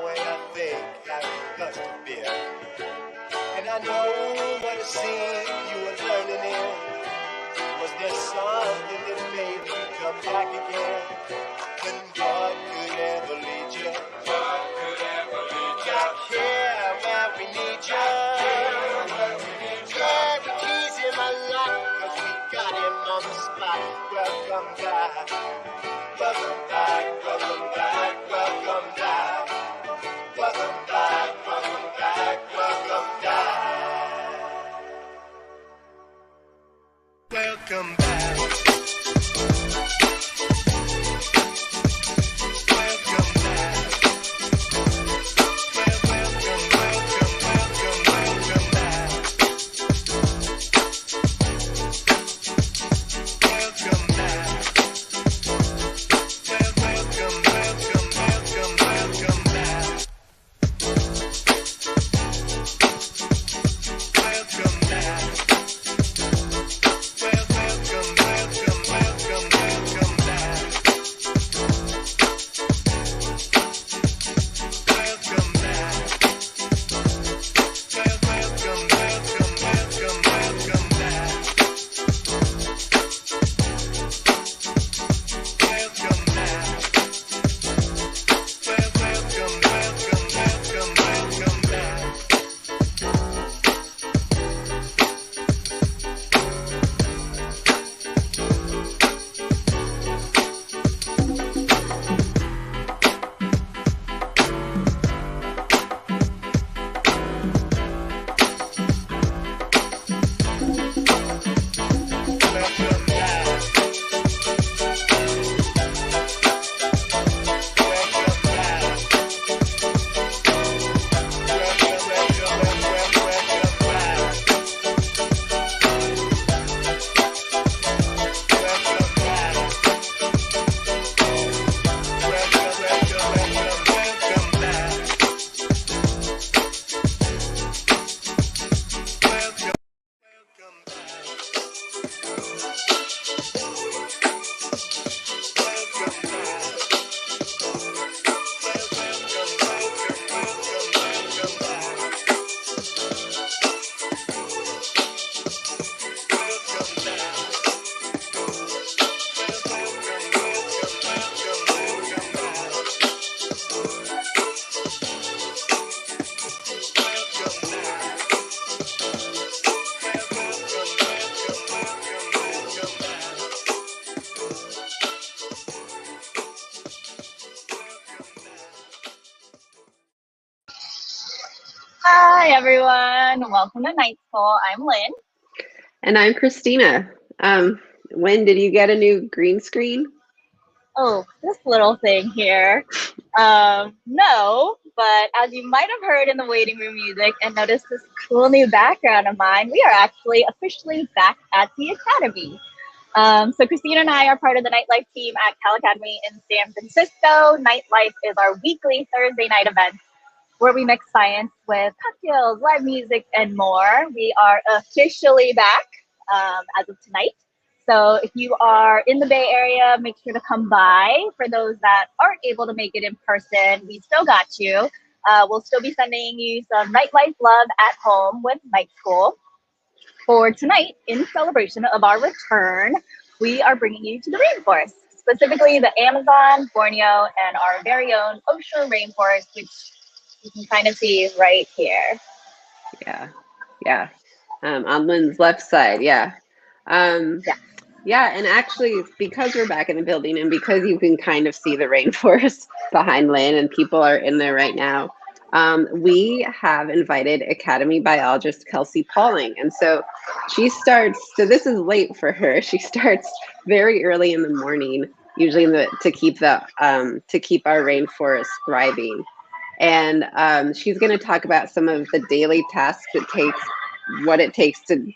way I think I must have been. And I know what it seemed you were learning in. Was there something that made you come back again? When God could ever lead you, God could ever lead you. Back here where we need you. Yeah, the keys in my lock, 'cause we got him on the spot. Welcome back, welcome back, welcome back, welcome back. Welcome back, welcome back, welcome back. Welcome back. Hi everyone, welcome to Night School. I'm Lynn. And I'm Christina. When did you get a new green screen? Oh, this little thing here. No, but as you might have heard in the waiting room music and noticed this cool new background of mine, we are actually officially back at the Academy. So Christina and I are part of the Nightlife team at Cal Academy in San Francisco. Nightlife is our weekly Thursday night event where we mix science with cocktails, live music, and more. We are officially back as of tonight. So if you are in the Bay Area, make sure to come by. For those that aren't able to make it in person, we still got you. We'll still be sending you some Nightlife love at home with Night School. For tonight, in celebration of our return, we are bringing you to the rainforest, specifically the Amazon, Borneo, and our very own Osher Rainforest, which you can kind of see right here. Yeah. On Lynn's left side, yeah. Yeah, and actually, because we're back in the building and because you can kind of see the rainforest behind Lynn and people are in there right now, we have invited Academy biologist Kelsey Paulling. And so she starts, so this is late for her. She starts very early in the morning, usually to keep our rainforest thriving. And she's going to talk about some of the daily tasks what it takes to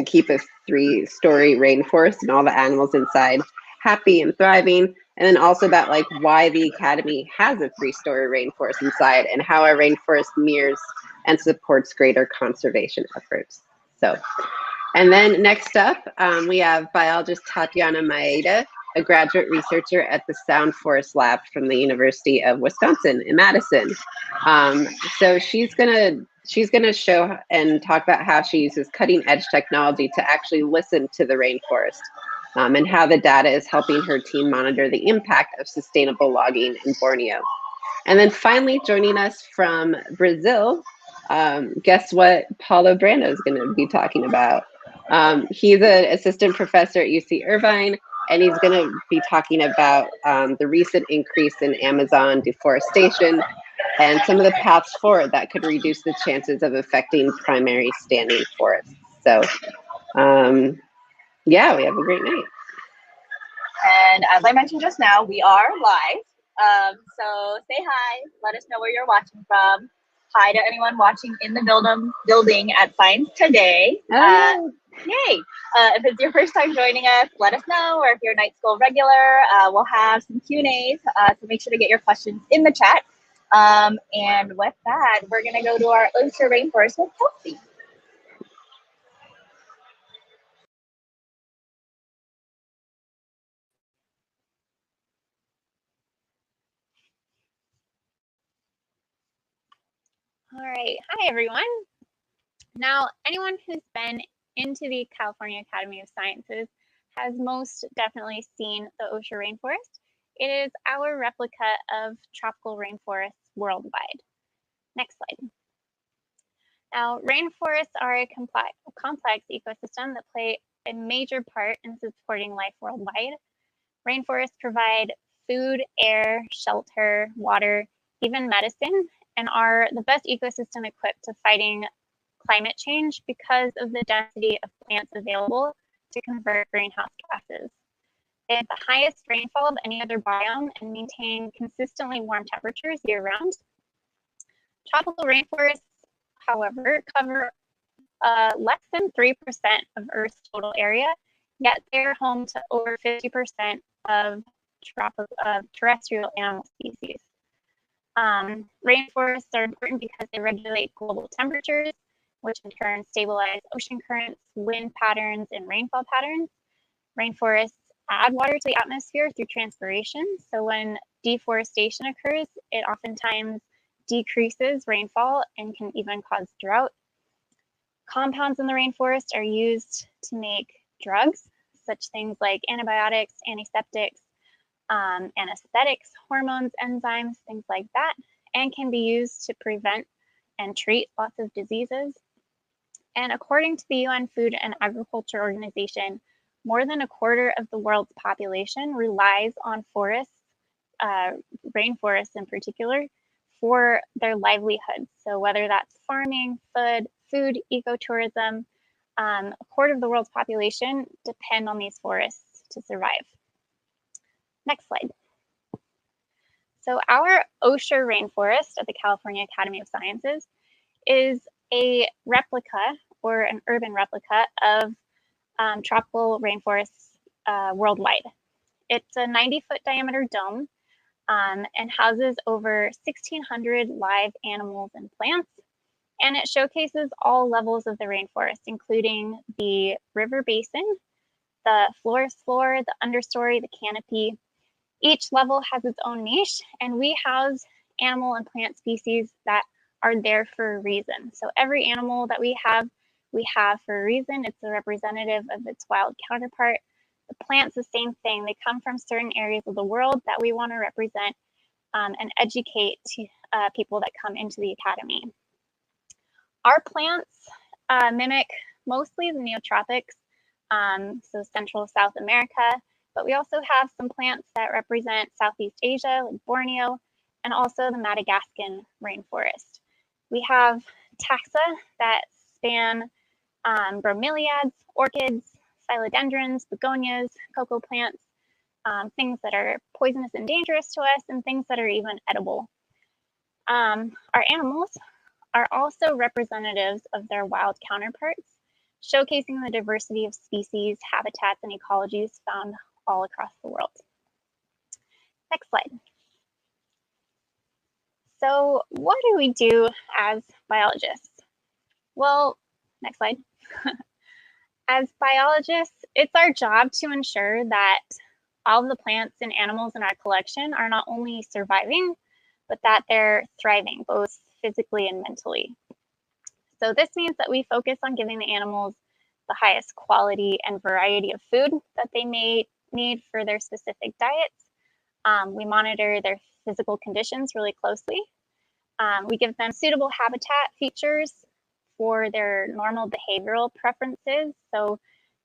keep a 3-story rainforest and all the animals inside happy and thriving. And then also about like why the Academy has a 3-story rainforest inside and how our rainforest mirrors and supports greater conservation efforts. So, and then next up, we have biologist Tatiana Maeda. a graduate researcher at the Sound Forest Lab from the University of Wisconsin in Madison. So she's gonna show and talk about how she uses cutting edge technology to actually listen to the rainforest, and how the data is helping her team monitor the impact of sustainable logging in Borneo. And then finally, joining us from Brazil, guess what Paulo Brando is going to be talking about? He's an assistant professor at UC Irvine, and he's going to be talking about the recent increase in Amazon deforestation and some of the paths forward that could reduce the chances of affecting primary standing forests. So, yeah, we have a great night. And as I mentioned just now, we are live. So say hi, let us know where you're watching from. Hi to anyone watching in the building at Science Today. Yay! If it's your first time joining us, let us know. Or if you're a Night School regular, we'll have some Q&As. So make sure to get your questions in the chat. And with that, we're going to go to our Osher Rainforest with Kelsey. All right, hi everyone. Now, anyone who's been into the California Academy of Sciences has most definitely seen the Osher Rainforest. It is our replica of tropical rainforests worldwide. Next slide. Now, rainforests are a complex ecosystem that play a major part in supporting life worldwide. Rainforests provide food, air, shelter, water, even medicine, and are the best ecosystem equipped to fighting climate change because of the density of plants available to convert greenhouse gases. They have the highest rainfall of any other biome and maintain consistently warm temperatures year-round. Tropical rainforests, however, cover less than 3% of Earth's total area, yet they're home to over 50% of terrestrial animal species. Rainforests are important because they regulate global temperatures, which in turn stabilize ocean currents, wind patterns, and rainfall patterns. Rainforests add water to the atmosphere through transpiration. So when deforestation occurs, it oftentimes decreases rainfall and can even cause drought. Compounds in the rainforest are used to make drugs, such things like antibiotics, antiseptics, anesthetics, hormones, enzymes, things like that, and can be used to prevent and treat lots of diseases. And according to the UN Food and Agriculture Organization, more than a quarter of the world's population relies on forests, rainforests in particular, for their livelihoods. So whether that's farming, food, ecotourism, a quarter of the world's population depend on these forests to survive. Next slide. So our Osher Rainforest at the California Academy of Sciences is a replica or an urban replica of tropical rainforests worldwide. It's a 90-foot diameter dome and houses over 1,600 live animals and plants. And it showcases all levels of the rainforest, including the river basin, the forest floor, the understory, the canopy. Each level has its own niche, and we house animal and plant species that are there for a reason. So every animal that we have for a reason. It's a representative of its wild counterpart. The plants, the same thing. They come from certain areas of the world that we want to represent and educate people that come into the academy. Our plants mimic mostly the neotropics, so Central South America, but we also have some plants that represent Southeast Asia, like Borneo, and also the Madagascan rainforest. We have taxa that span bromeliads, orchids, philodendrons, begonias, cocoa plants, things that are poisonous and dangerous to us, and things that are even edible. Our animals are also representatives of their wild counterparts, showcasing the diversity of species, habitats, and ecologies found all across the world. Next slide. So what do we do as biologists? Well, next slide. As biologists, it's our job to ensure that all of the plants and animals in our collection are not only surviving, but that they're thriving, both physically and mentally. So this means that we focus on giving the animals the highest quality and variety of food that they may need for their specific diets. We monitor their physical conditions really closely. We give them suitable habitat features for their normal behavioral preferences. So,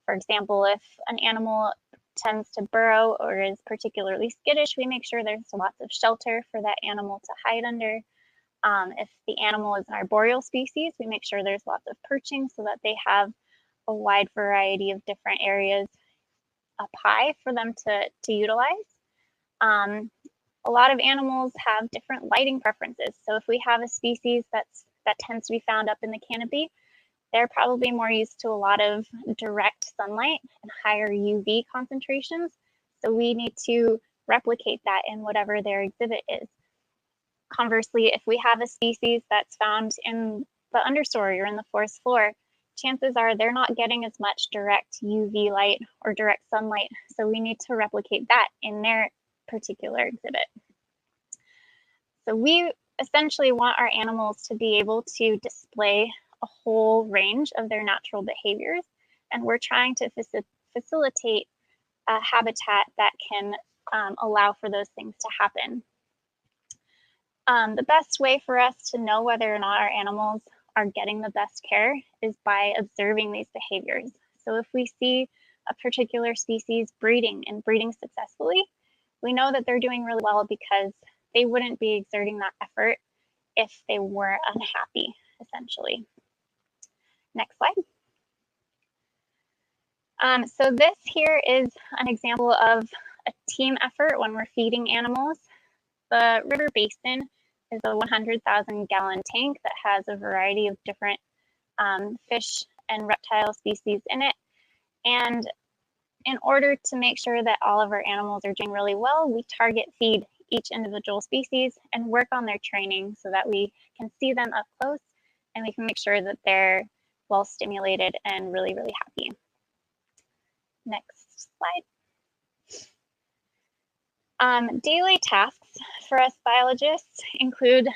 for example, if an animal tends to burrow or is particularly skittish, we make sure there's lots of shelter for that animal to hide under. If the animal is an arboreal species, we make sure there's lots of perching so that they have a wide variety of different areas up high for them to utilize. A lot of animals have different lighting preferences. So if we have a species that tends to be found up in the canopy, they're probably more used to a lot of direct sunlight and higher UV concentrations. So we need to replicate that in whatever their exhibit is. Conversely, if we have a species that's found in the understory or in the forest floor, chances are they're not getting as much direct UV light or direct sunlight. So we need to replicate that in their particular exhibit. So we essentially want our animals to be able to display a whole range of their natural behaviors, and we're trying to facilitate a habitat that can allow for those things to happen. The best way for us to know whether or not our animals are getting the best care is by observing these behaviors. So if we see a particular species breeding and breeding successfully, we know that they're doing really well because they wouldn't be exerting that effort if they were unhappy, essentially. Next slide. So this here is an example of a team effort when we're feeding animals. The river basin is a 100,000 gallon tank that has a variety of different fish and reptile species in it. And in order to make sure that all of our animals are doing really well, we target feed each individual species and work on their training so that we can see them up close and we can make sure that they're well stimulated and really, really happy. Next slide. Daily tasks for us biologists include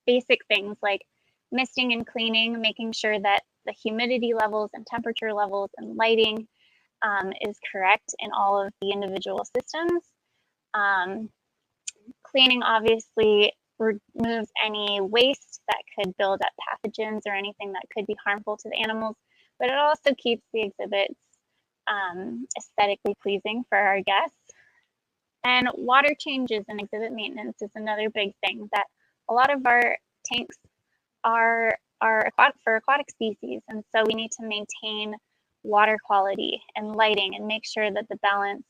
basic things like misting and cleaning, making sure that the humidity levels and temperature levels and lighting is correct in all of the individual systems. Cleaning obviously removes any waste that could build up pathogens or anything that could be harmful to the animals, but it also keeps the exhibits aesthetically pleasing for our guests. And water changes and exhibit maintenance is another big thing, that a lot of our tanks are for aquatic species, and so we need to maintain water quality and lighting and make sure that the balance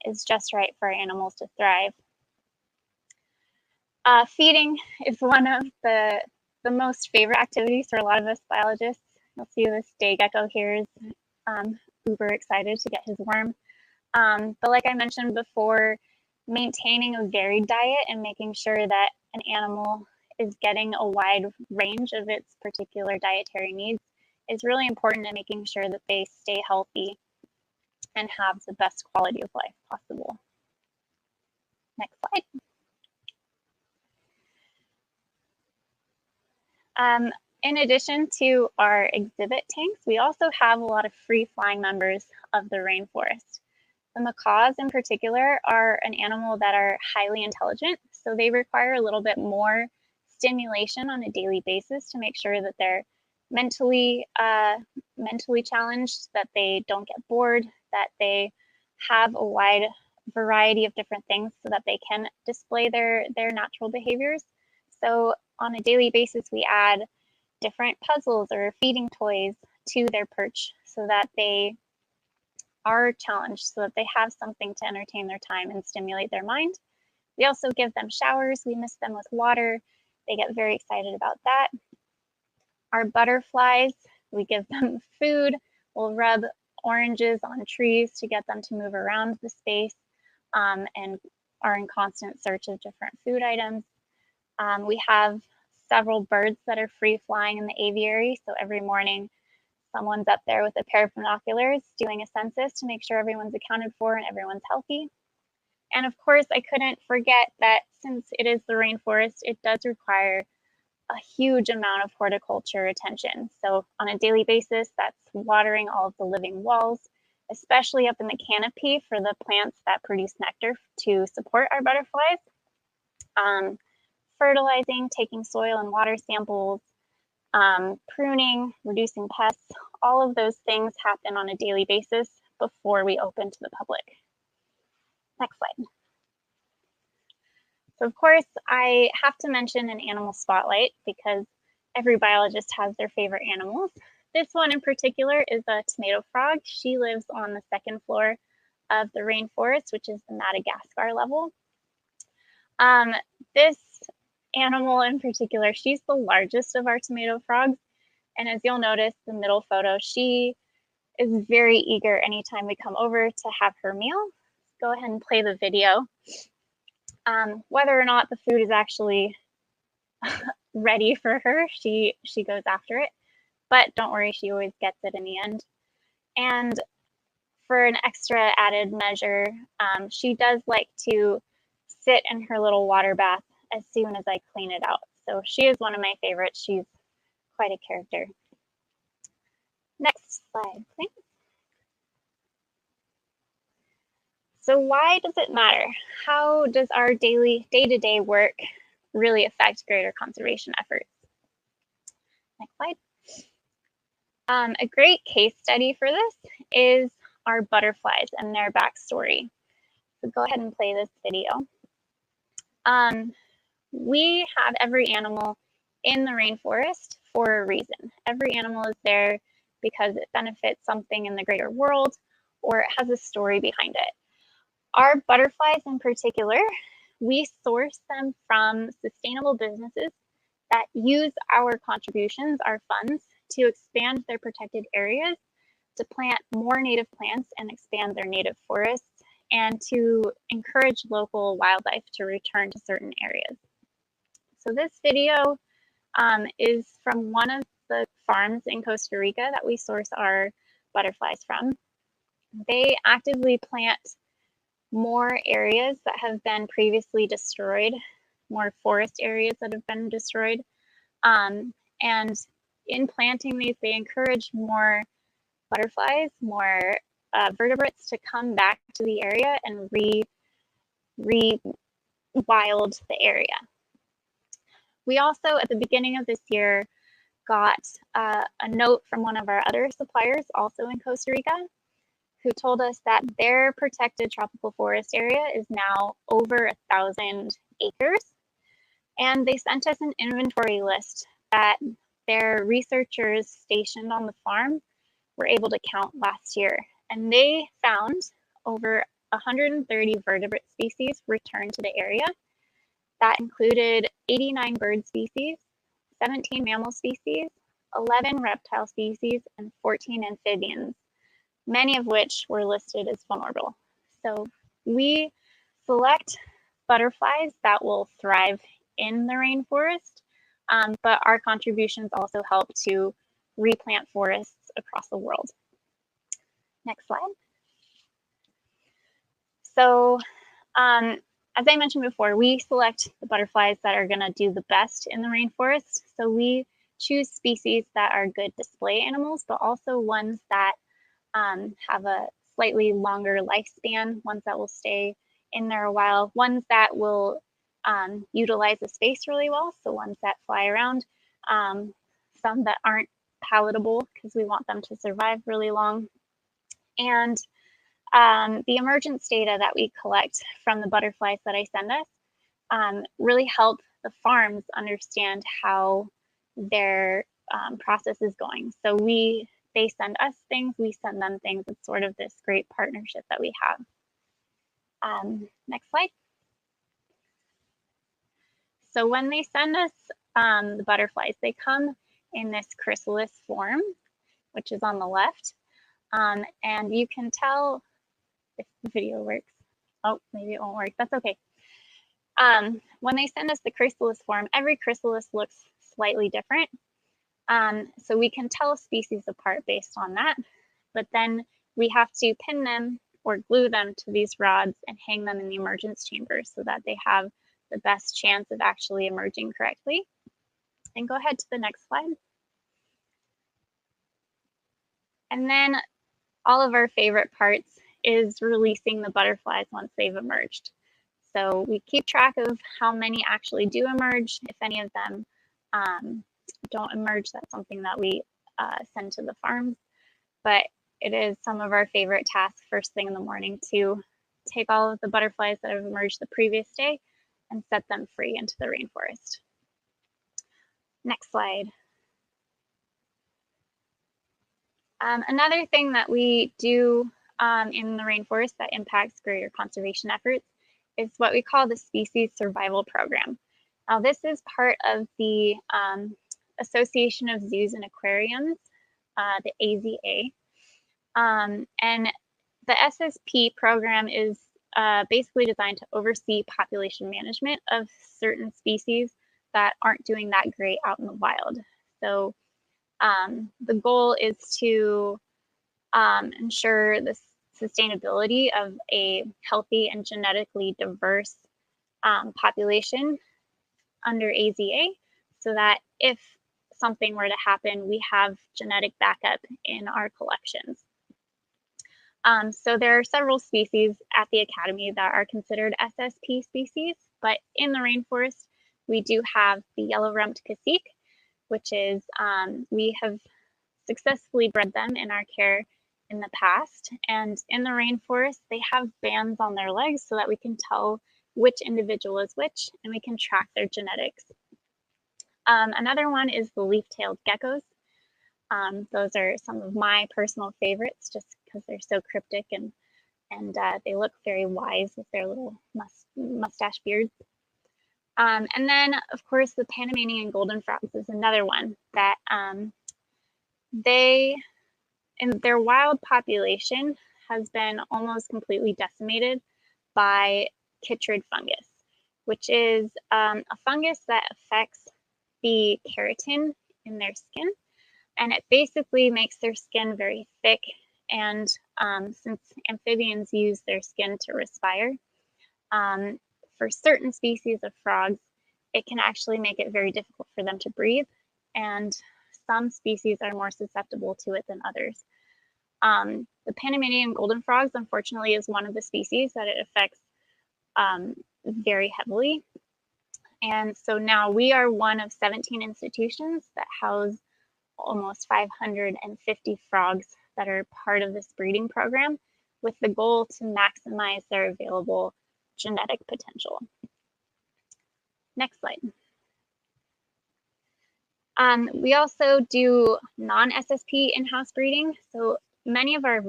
is just right for our animals to thrive. Feeding is one of the most favorite activities for a lot of us biologists. You'll see this day gecko here is uber excited to get his worm. But like I mentioned before, maintaining a varied diet and making sure that an animal is getting a wide range of its particular dietary needs is really important in making sure that they stay healthy and have the best quality of life possible. Next slide. In addition to our exhibit tanks, we also have a lot of free-flying members of the rainforest. The macaws in particular are an animal that are highly intelligent, so they require a little bit more stimulation on a daily basis to make sure that they're mentally challenged, that they don't get bored, that they have a wide variety of different things so that they can display their natural behaviors. So on a daily basis, we add different puzzles or feeding toys to their perch so that they are challenged, so that they have something to entertain their time and stimulate their mind. We also give them showers. We mist them with water. They get very excited about that. Our butterflies, we give them food. We'll rub oranges on trees to get them to move around the space and are in constant search of different food items. We have several birds that are free flying in the aviary. So every morning, someone's up there with a pair of binoculars doing a census to make sure everyone's accounted for and everyone's healthy. And of course, I couldn't forget that since it is the rainforest, it does require a huge amount of horticulture attention. So on a daily basis, that's watering all of the living walls, especially up in the canopy for the plants that produce nectar to support our butterflies. Fertilizing, taking soil and water samples, pruning, reducing pests, all of those things happen on a daily basis before we open to the public. Next slide. So of course, I have to mention an animal spotlight because every biologist has their favorite animals. This one in particular is a tomato frog. She lives on the second floor of the rainforest, which is the Madagascar level. This animal in particular, she's the largest of our tomato frogs. And as you'll notice, the middle photo, she is very eager anytime we come over to have her meal. Go ahead and play the video. Whether or not the food is actually ready for her, she goes after it. But don't worry, she always gets it in the end. And for an extra added measure, she does like to sit in her little water bath as soon as I clean it out. So she is one of my favorites. She's quite a character. Next slide, please. So why does it matter? How does our daily, day-to-day work really affect greater conservation efforts? Next slide. A great case study for this is our butterflies and their backstory. So go ahead and play this video. We have every animal in the rainforest for a reason. Every animal is there because it benefits something in the greater world or it has a story behind it. Our butterflies in particular, we source them from sustainable businesses that use our contributions, our funds, to expand their protected areas, to plant more native plants and expand their native forests, and to encourage local wildlife to return to certain areas. So this video is from one of the farms in Costa Rica that we source our butterflies from. They actively plant more areas that have been previously destroyed, more forest areas that have been destroyed. And in planting these, they encourage more butterflies, more vertebrates to come back to the area and re-wild the area. We also, at the beginning of this year, got a note from one of our other suppliers, also in Costa Rica, who told us that their protected tropical forest area is now over 1,000 acres. And they sent us an inventory list that their researchers stationed on the farm were able to count last year. And they found over 130 vertebrate species returned to the area. That included 89 bird species, 17 mammal species, 11 reptile species, and 14 amphibians, many of which were listed as vulnerable. So we select butterflies that will thrive in the rainforest, but our contributions also help to replant forests across the world. Next slide. So as I mentioned before, we select the butterflies that are going to do the best in the rainforest. So we choose species that are good display animals, but also ones that have a slightly longer lifespan, ones that will stay in there a while, ones that will utilize the space really well, so ones that fly around, some that aren't palatable because we want them to survive really long. And the emergence data that we collect from the butterflies that I send us really help the farms understand how their process is going. So they send us things, we send them things. It's sort of this great partnership that we have. Next slide. So when they send us the butterflies, they come in this chrysalis form, which is on the left. And you can tell if the video works. Oh, maybe it won't work. That's okay. When they send us the chrysalis form, every chrysalis looks slightly different. So we can tell species apart based on that, but then we have to pin them or glue them to these rods and hang them in the emergence chamber so that they have the best chance of actually emerging correctly. And go ahead to the next slide. And then all of our favorite parts is releasing the butterflies once they've emerged. So we keep track of how many actually do emerge. If any of them don't emerge, that's something that we send to the farms. But it is some of our favorite tasks first thing in the morning to take all of the butterflies that have emerged the previous day and set them free into the rainforest. Next slide. Another thing that we do in the rainforest that impacts greater conservation efforts is what we call the Species Survival Program. Now, this is part of the Association of Zoos and Aquariums, the AZA. And the SSP program is basically designed to oversee population management of certain species that aren't doing that great out in the wild. So the goal is to ensure the sustainability of a healthy and genetically diverse population under AZA, so that if something were to happen, we have genetic backup in our collections. So there are several species at the Academy that are considered SSP species, but in the rainforest, we do have the yellow-rumped cacique, which is, we have successfully bred them in our care in the past. And in the rainforest, they have bands on their legs so that we can tell which individual is which, and we can track their genetics. Another one is the leaf-tailed geckos. Those are some of my personal favorites just because they're so cryptic and they look very wise with their little mustache beards. And then, of course, the Panamanian golden frogs is another one that in their wild population has been almost completely decimated by chytrid fungus, which is a fungus that affects the keratin in their skin. And it basically makes their skin very thick. And since amphibians use their skin to respire, for certain species of frogs, it can actually make it very difficult for them to breathe. And some species are more susceptible to it than others. The Panamanian golden frogs, unfortunately, is one of the species that it affects very heavily. And so now we are one of 17 institutions that house almost 550 frogs that are part of this breeding program, with the goal to maximize their available genetic potential. Next slide. We also do non-SSP in-house breeding. So many of our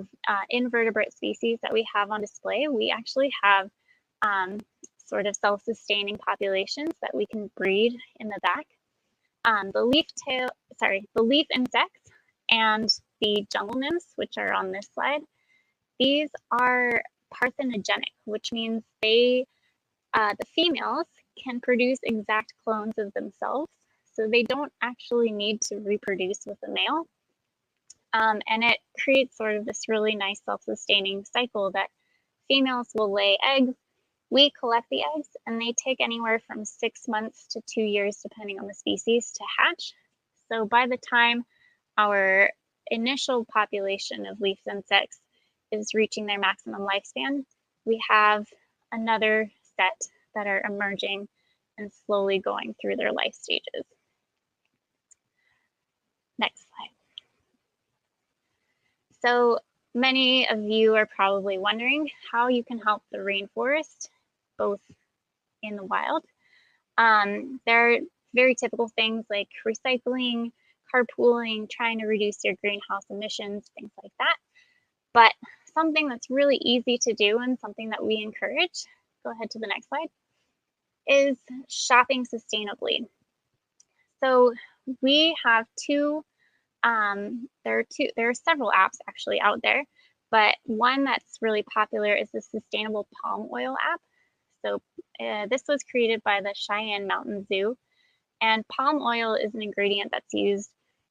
invertebrate species that we have on display, we actually have sort of self-sustaining populations that we can breed in the back. The leaf insects and the jungle nymphs, which are on this slide, these are parthenogenic, which means they, the females can produce exact clones of themselves. So they don't actually need to reproduce with a male. And it creates sort of this really nice self-sustaining cycle that females will lay eggs. We collect the eggs, and they take anywhere from 6 months to 2 years, depending on the species, to hatch. So by the time our initial population of leaf insects is reaching their maximum lifespan, we have another set that are emerging and slowly going through their life stages. Next slide. So many of you are probably wondering how you can help the rainforest, both in the wild. There are very typical things like recycling, carpooling, trying to reduce your greenhouse emissions, things like that. But something that's really easy to do and something that we encourage, go ahead to the next slide, is shopping sustainably. So we have there are several apps actually out there, but one that's really popular is the Sustainable Palm Oil app. So this was created by the Cheyenne Mountain Zoo, and palm oil is an ingredient that's used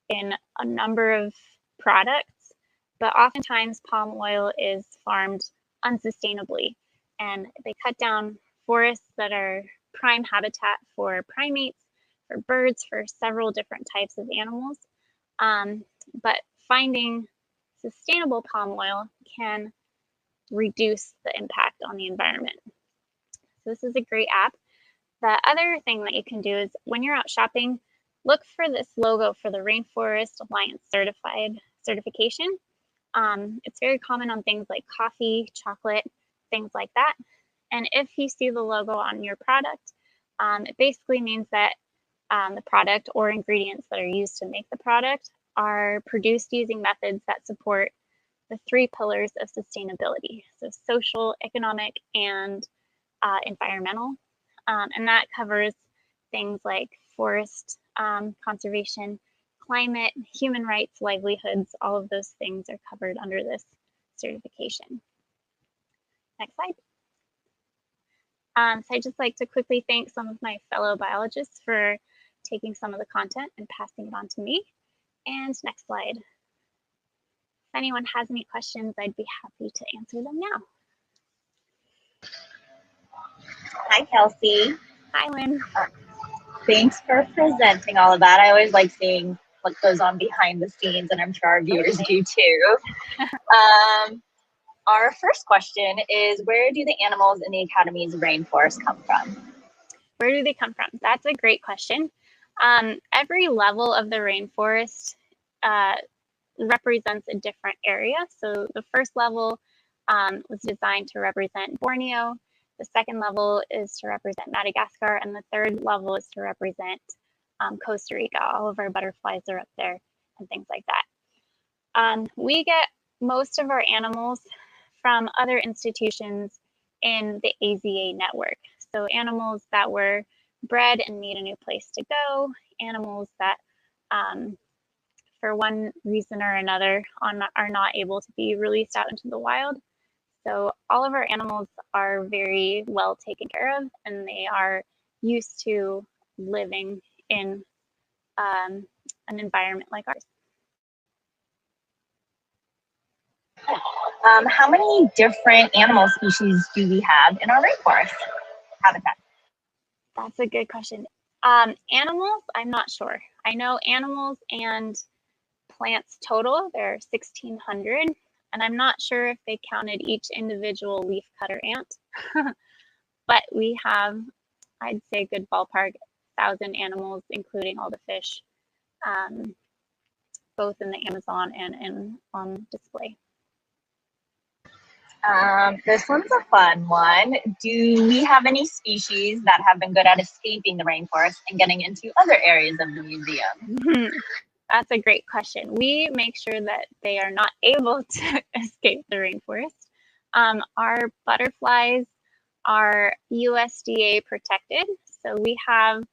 in a number of products, but oftentimes palm oil is farmed unsustainably, and they cut down forests that are prime habitat for primates, for birds, for several different types of animals. But finding sustainable palm oil can reduce the impact on the environment. So this is a great app. The other thing that you can do is when you're out shopping, look for this logo for the Rainforest Alliance certification. It's very common on things like coffee, chocolate, things like that. And if you see the logo on your product, it basically means that the product or ingredients that are used to make the product are produced using methods that support the 3 pillars of sustainability. So social, economic, and environmental. And that covers things like forest conservation, climate, human rights, livelihoods. All of those things are covered under this certification. Next slide. So I'd just like to quickly thank some of my fellow biologists for taking some of the content and passing it on to me. And next slide. If anyone has any questions, I'd be happy to answer them now. Hi, Kelsey. Hi, Lynn. Thanks for presenting all of that. I always like seeing what goes on behind the scenes, and I'm sure our viewers do too. Our first question is, where do the animals in the Academy's rainforest come from? Where do they come from? That's a great question. Every level of the rainforest represents a different area. So the first level was designed to represent Borneo. The second level is to represent Madagascar, and the third level is to represent Costa Rica. All of our butterflies are up there and things like that. We get most of our animals from other institutions in the AZA network. So animals that were bred and need a new place to go, animals that for one reason or another are not able to be released out into the wild. So all of our animals are very well taken care of, and they are used to living in an environment like ours. How many different animal species do we have in our rainforest habitat? That's a good question. Animals, I'm not sure. I know animals and plants total, there are 1,600, and I'm not sure if they counted each individual leafcutter ant, but we have, I'd say, a good ballpark, 1,000 animals, including all the fish, both in the Amazon and on display. This one's a fun one. Do we have any species that have been good at escaping the rainforest and getting into other areas of the museum? That's a great question. We make sure that they are not able to escape the rainforest. Our butterflies are USDA protected, so we have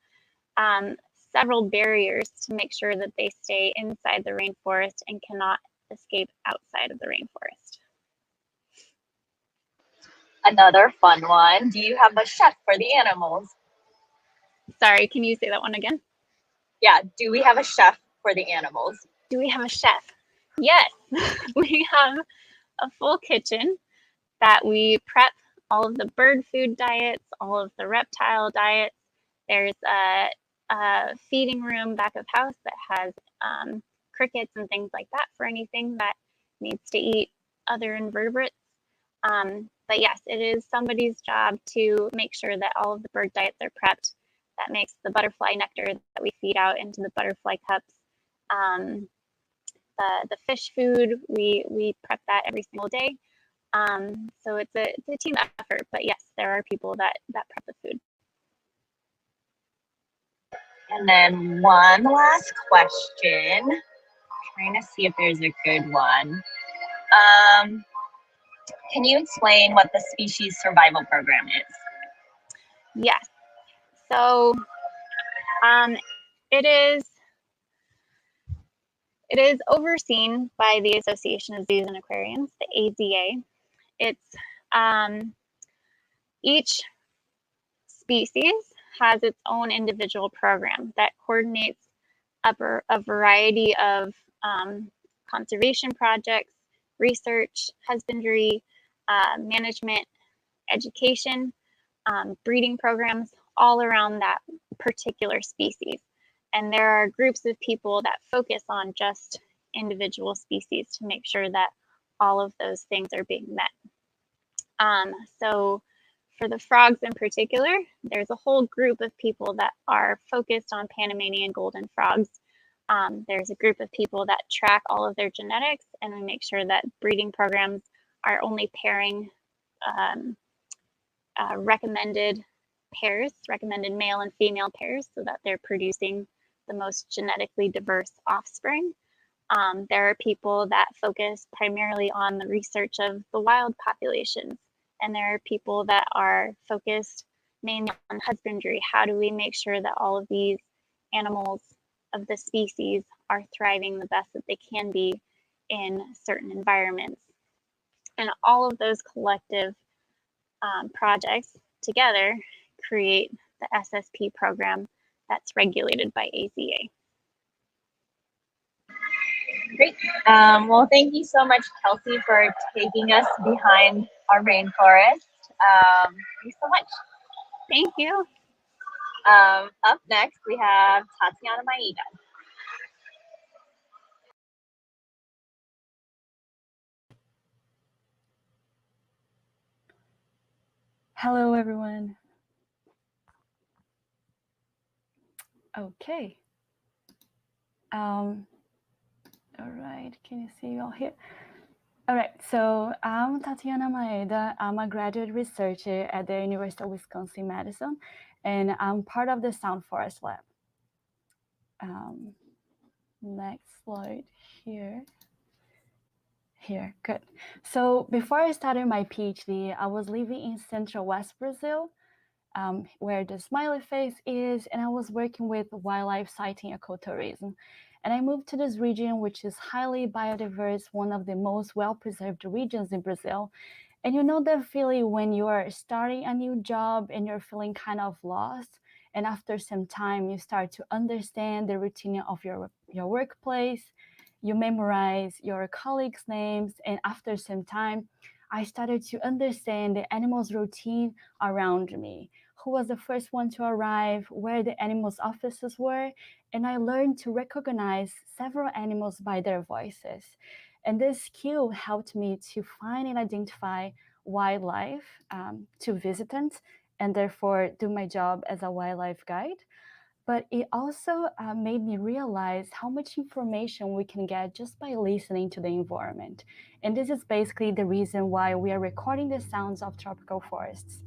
several barriers to make sure that they stay inside the rainforest and cannot escape outside of the rainforest. Another fun one. Do you have a chef for the animals? Sorry, can you say that one again? Yeah, do we have a chef for the animals? Do we have a chef? Yes, we have a full kitchen that we prep all of the bird food diets, all of the reptile diets. There's a feeding room back of house that has crickets and things like that for anything that needs to eat other invertebrates. But yes, it is somebody's job to make sure that all of the bird diets are prepped. That makes the butterfly nectar that we feed out into the butterfly cups. The fish food, we prep that every single day. So it's a team effort, but yes, there are people that prep the food. And then one last question. Trying to see if there's a good one. Can you explain what the species survival program is? Yes. So it is overseen by the Association of Zoos and Aquariums, the AZA. It's each species has its own individual program that coordinates a variety of conservation projects, research, husbandry, management, education, breeding programs, all around that particular species. And there are groups of people that focus on just individual species to make sure that all of those things are being met. So for the frogs in particular, there's a whole group of people that are focused on Panamanian golden frogs. There's a group of people that track all of their genetics, and we make sure that breeding programs are only pairing recommended pairs, recommended male and female pairs, so that they're producing the most genetically diverse offspring. There are people that focus primarily on the research of the wild populations, and there are people that are focused mainly on husbandry. How do we make sure that all of these animals of the species are thriving the best that they can be in certain environments? And all of those collective projects together create the SSP program that's regulated by AZA. Great. Well, thank you so much, Kelsey, for taking us behind our rainforest. Thanks so much. Thank you. Up next, we have Tatiana Maeda. Hello, everyone. Okay. All right, can you see all here? All right, so I'm Tatiana Maeda. I'm a graduate researcher at the University of Wisconsin-Madison, and I'm part of the Sound Forest Lab. Next slide here. Here, good. So before I started my PhD, I was living in Central West Brazil, where the smiley face is, and I was working with wildlife sighting ecotourism. And I moved to this region, which is highly biodiverse, one of the most well-preserved regions in Brazil. And you know that feeling when you are starting a new job and you're feeling kind of lost, and after some time you start to understand the routine of your workplace, you memorize your colleagues' names, and after some time, I started to understand the animals' routine around me, who was the first one to arrive, where the animals' offices were, and I learned to recognize several animals by their voices. And this skill helped me to find and identify wildlife to visitants, and therefore do my job as a wildlife guide. But it also made me realize how much information we can get just by listening to the environment. And this is basically the reason why we are recording the sounds of tropical forests.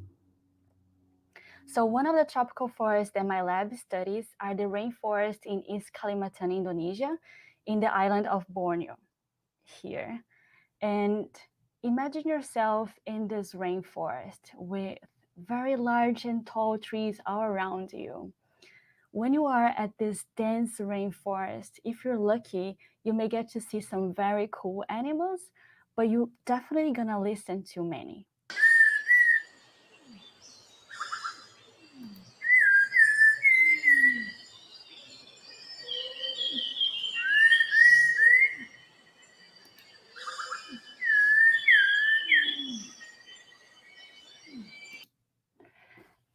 So one of the tropical forests that my lab studies are the rainforests in East Kalimantan, Indonesia, in the island of Borneo, here. And imagine yourself in this rainforest with very large and tall trees all around you. When you are at this dense rainforest, if you're lucky, you may get to see some very cool animals, but you're definitely gonna listen to many.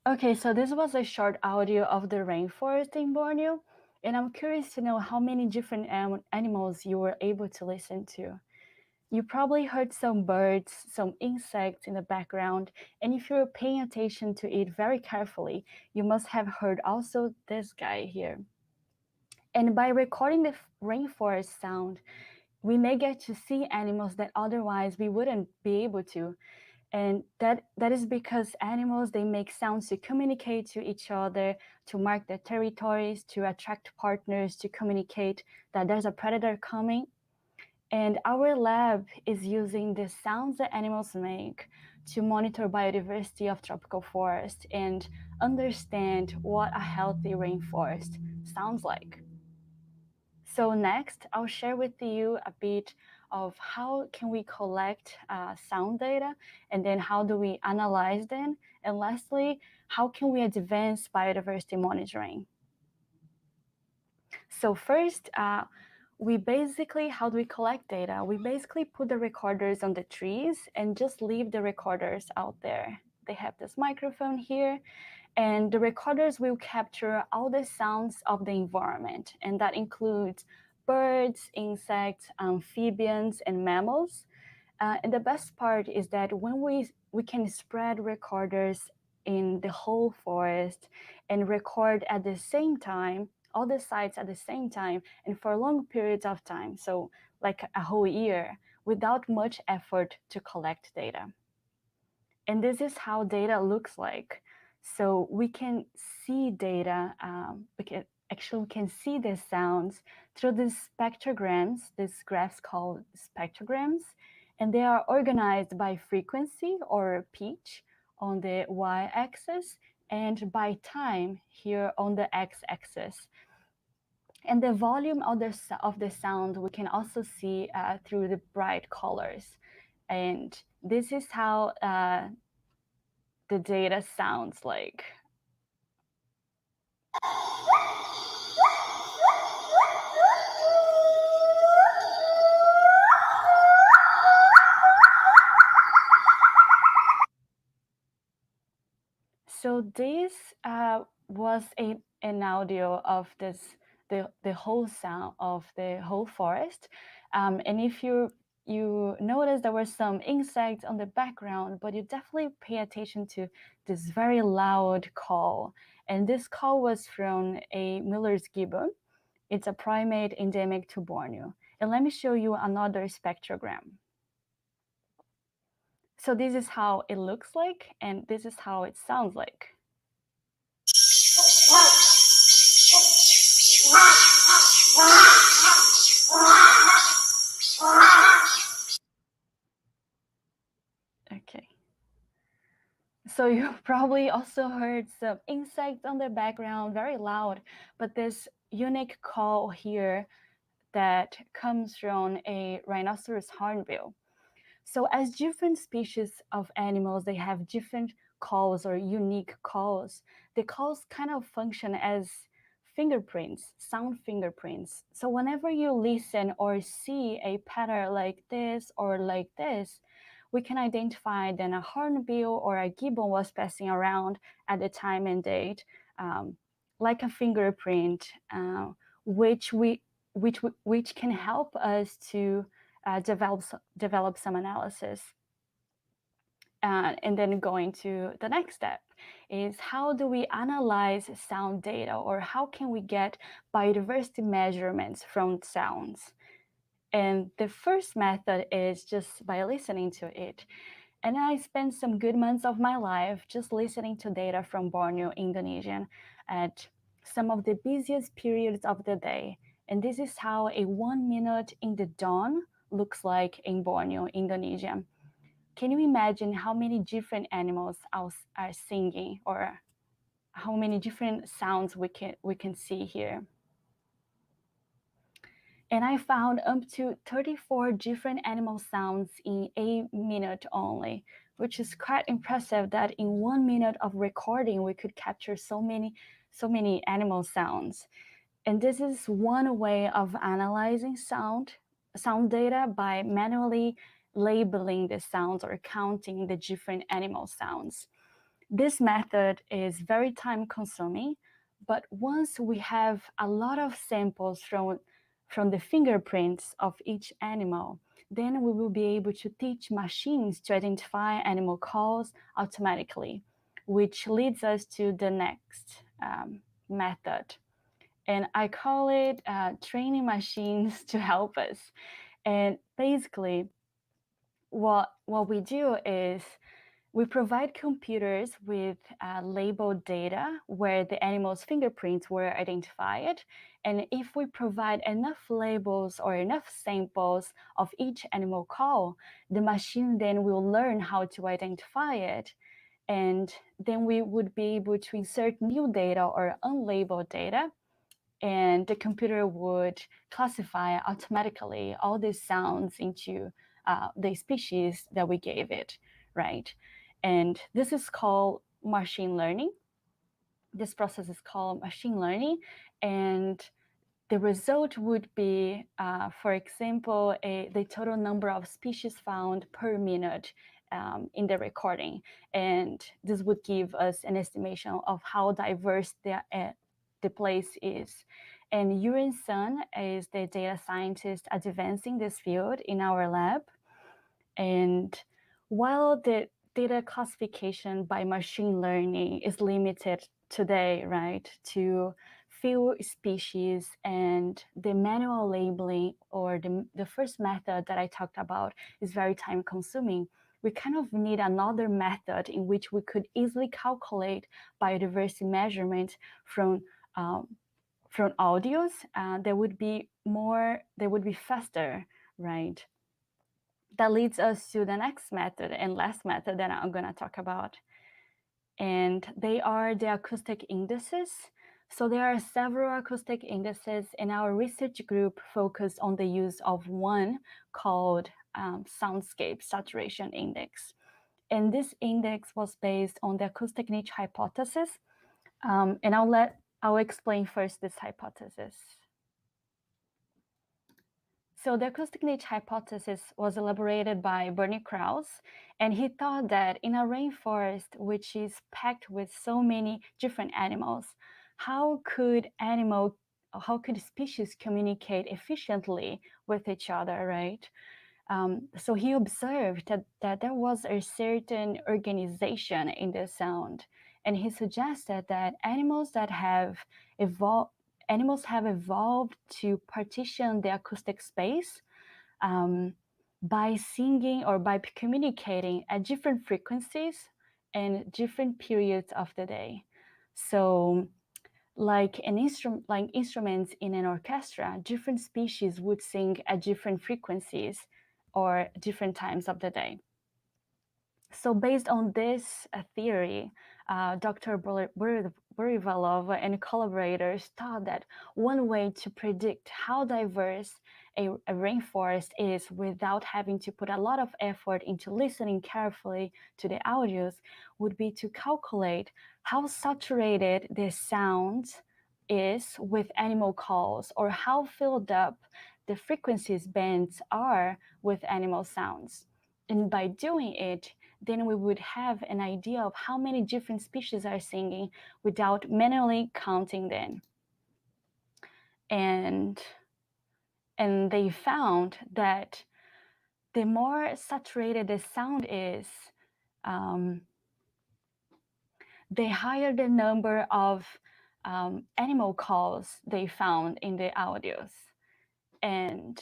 Okay, so this was a short audio of the rainforest in Borneo, and I'm curious to know how many different animals you were able to listen to. You probably heard some birds, some insects in the background, and if you're paying attention to it very carefully, you must have heard also this guy here. And by recording the rainforest sound, we may get to see animals that otherwise we wouldn't be able to. And that is because animals, they make sounds to communicate to each other, to mark their territories, to attract partners, to communicate that there's a predator coming. And our lab is using the sounds that animals make to monitor biodiversity of tropical forest and understand what a healthy rainforest sounds like. So next, I'll share with you a bit of how can we collect sound data, and then how do we analyze them, and lastly, how can we advance biodiversity monitoring. So first, we basically, how do we collect data? We basically put the recorders on the trees and just leave the recorders out there. They have this microphone here, and the recorders will capture all the sounds of the environment, and that includes birds, insects, amphibians, and mammals. And the best part is that when we can spread recorders in the whole forest and record at the same time, all the sites at the same time and for long periods of time, so like a whole year, without much effort to collect data. And this is how data looks like. So we can see data, actually we can see the sounds through these spectrograms, these graphs called spectrograms, and they are organized by frequency or pitch on the y-axis and by time here on the x-axis. And the volume of the sound we can also see through the bright colors. And this is how the data sounds like. So this was an audio of the whole sound of the whole forest. And if you notice there were some insects on the background, but you definitely pay attention to this very loud call. And this call was from a Miller's gibbon. It's a primate endemic to Borneo. And let me show you another spectrogram. So this is how it looks like, and this is how it sounds like. Okay. So you probably also heard some insects on the background, very loud, but this unique call here that comes from a rhinoceros hornbill. So as different species of animals, they have different calls or unique calls. The calls kind of function as fingerprints, sound fingerprints. So whenever you listen or see a pattern like this or like this, we can identify that a hornbill or a gibbon was passing around at the time and date, like a fingerprint, which can help us to develop some analysis. And then going to the next step is how do we analyze sound data, or how can we get biodiversity measurements from sounds? And the first method is just by listening to it. And I spent some good months of my life just listening to data from Borneo, Indonesia, at some of the busiest periods of the day. And this is how a 1 minute in the dawn looks like in Borneo, Indonesia. Can you imagine how many different animals are singing, or how many different sounds we can see here? And I found up to 34 different animal sounds in a minute only, which is quite impressive that in 1 minute of recording, we could capture so many animal sounds. And this is one way of analyzing sound data by manually labeling the sounds or counting the different animal sounds. This method is very time consuming, but once we have a lot of samples from the fingerprints of each animal, then we will be able to teach machines to identify animal calls automatically, which leads us to the next method. And I call it training machines to help us. And basically, what we do is we provide computers with labeled data where the animal's fingerprints were identified. And if we provide enough labels or enough samples of each animal call, the machine then will learn how to identify it. And then we would be able to insert new data or unlabeled data, and the computer would classify automatically all these sounds into the species that we gave it, right? And this is called machine learning. This process is called machine learning. And the result would be, for example, the total number of species found per minute in the recording. And this would give us an estimation of how diverse the place is. And Yurin Sun is the data scientist advancing this field in our lab. And while the data classification by machine learning is limited today, right, to few species, and the manual labeling, or the first method that I talked about, is very time consuming, we kind of need another method in which we could easily calculate biodiversity measurement from audios. They would be faster, right? That leads us to the next method and last method that I'm going to talk about. And they are the acoustic indices. So there are several acoustic indices, and our research group focused on the use of one called soundscape saturation index. And this index was based on the acoustic niche hypothesis. And I'll explain first this hypothesis. So the acoustic niche hypothesis was elaborated by Bernie Krause, and he thought that in a rainforest which is packed with so many different animals, how could species communicate efficiently with each other, right? So he observed that there was a certain organization in the sound, and he suggested that animals have evolved to partition the acoustic space by singing or by communicating at different frequencies and different periods of the day. So like instruments in an orchestra, different species would sing at different frequencies or different times of the day. So based on this theory, Dr. Burivalov and collaborators thought that one way to predict how diverse a rainforest is without having to put a lot of effort into listening carefully to the audios would be to calculate how saturated the sound is with animal calls, or how filled up the frequencies bands are with animal sounds. And by doing it, then we would have an idea of how many different species are singing without manually counting them. And they found that the more saturated the sound is, the higher the number of animal calls they found in the audios. And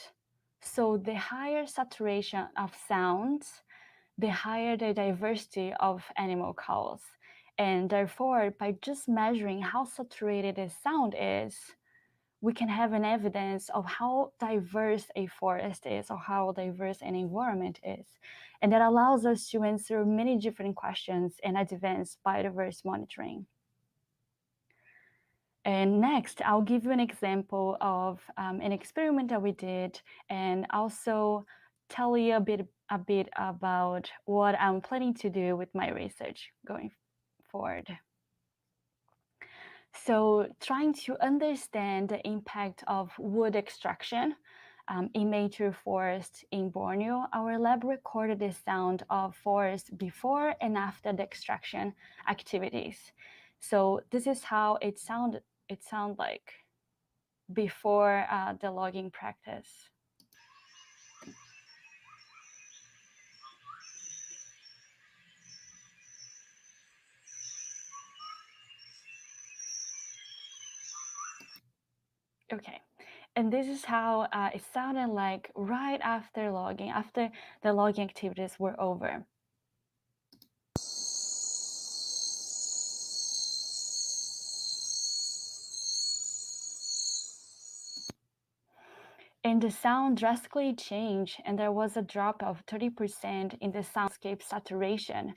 so the higher saturation of sounds, the higher the diversity of animal calls. And therefore, by just measuring how saturated the sound is, we can have an evidence of how diverse a forest is, or how diverse an environment is. And that allows us to answer many different questions and advance biodiversity monitoring. And next, I'll give you an example of an experiment that we did, and also tell you a bit about what I'm planning to do with my research going forward. So trying to understand the impact of wood extraction in major forests in Borneo, our lab recorded the sound of forests before and after the extraction activities. So this is how it sounded like before the logging practice. Okay, and this is how it sounded like right after logging, after the logging activities were over. And the sound drastically changed, and there was a drop of 30% in the soundscape saturation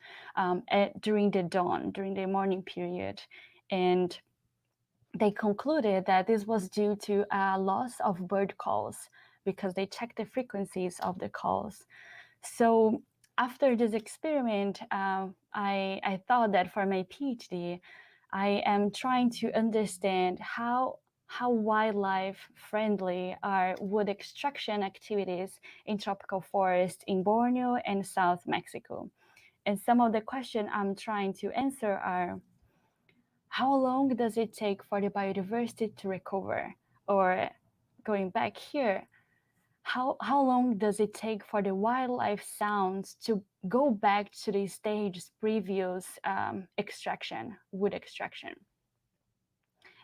during the dawn, during the morning period. And they concluded that this was due to a loss of bird calls, because they checked the frequencies of the calls. So after this experiment, I thought that for my PhD, I am trying to understand how how wildlife friendly are wood extraction activities in tropical forests in Borneo and South Mexico. And some of the questions I'm trying to answer are, how long does it take for the biodiversity to recover? Or going back here, how long does it take for the wildlife sounds to go back to the stage previous extraction, wood extraction?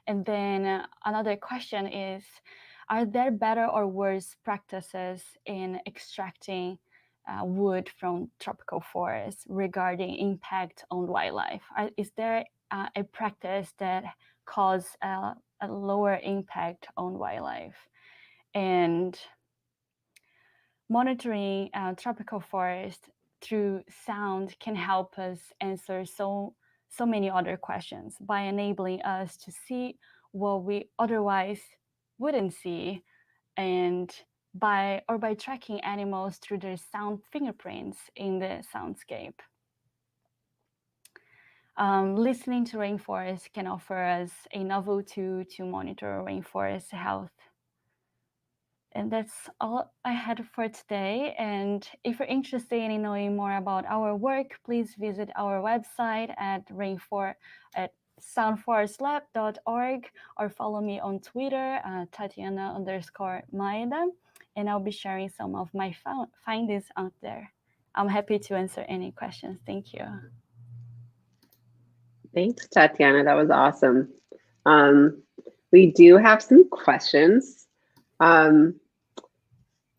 And then another question is, are there better or worse practices in extracting wood from tropical forests regarding impact on wildlife? Is there a practice that cause a lower impact on wildlife? And monitoring tropical forest through sound can help us answer so many other questions by enabling us to see what we otherwise wouldn't see, and by tracking animals through their sound fingerprints in the soundscape. Listening to rainforests can offer us a novel tool to monitor rainforest health. And that's all I had for today. And if you're interested in knowing more about our work, please visit our website at soundforestlab.org, or follow me on Twitter, Tatiana_Maeda, and I'll be sharing some of my findings out there. I'm happy to answer any questions. Thank you. Thanks, Tatiana. That was awesome. We do have some questions.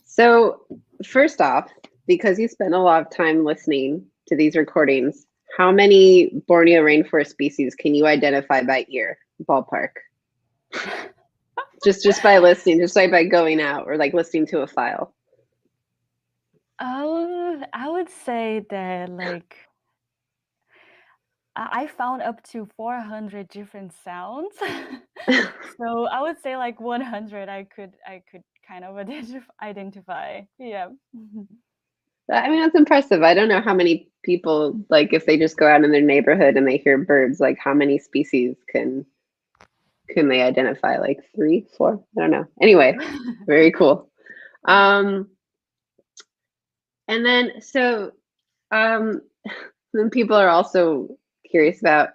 So first off, because you spent a lot of time listening to these recordings, how many Borneo rainforest species can you identify by ear, ballpark? just by listening, just like by going out or like listening to a file. I would say that like I found up to 400 different sounds. So I would say like 100 I could kind of identify. Yeah. I mean, that's impressive. I don't know how many people, like if they just go out in their neighborhood and they hear birds, like how many species can they identify? Like 3, 4? I don't know. Anyway, very cool. And then so then people are also curious about,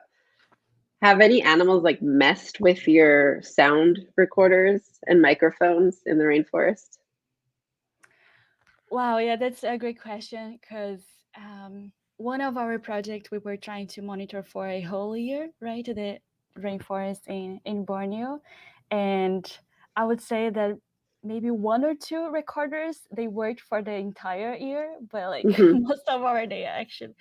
have any animals like messed with your sound recorders and microphones in the rainforest? Wow, yeah, that's a great question, because one of our projects we were trying to monitor for a whole year, right, the rainforest in Borneo, and I would say that maybe 1 or 2 recorders they worked for the entire year, but like most of our data actually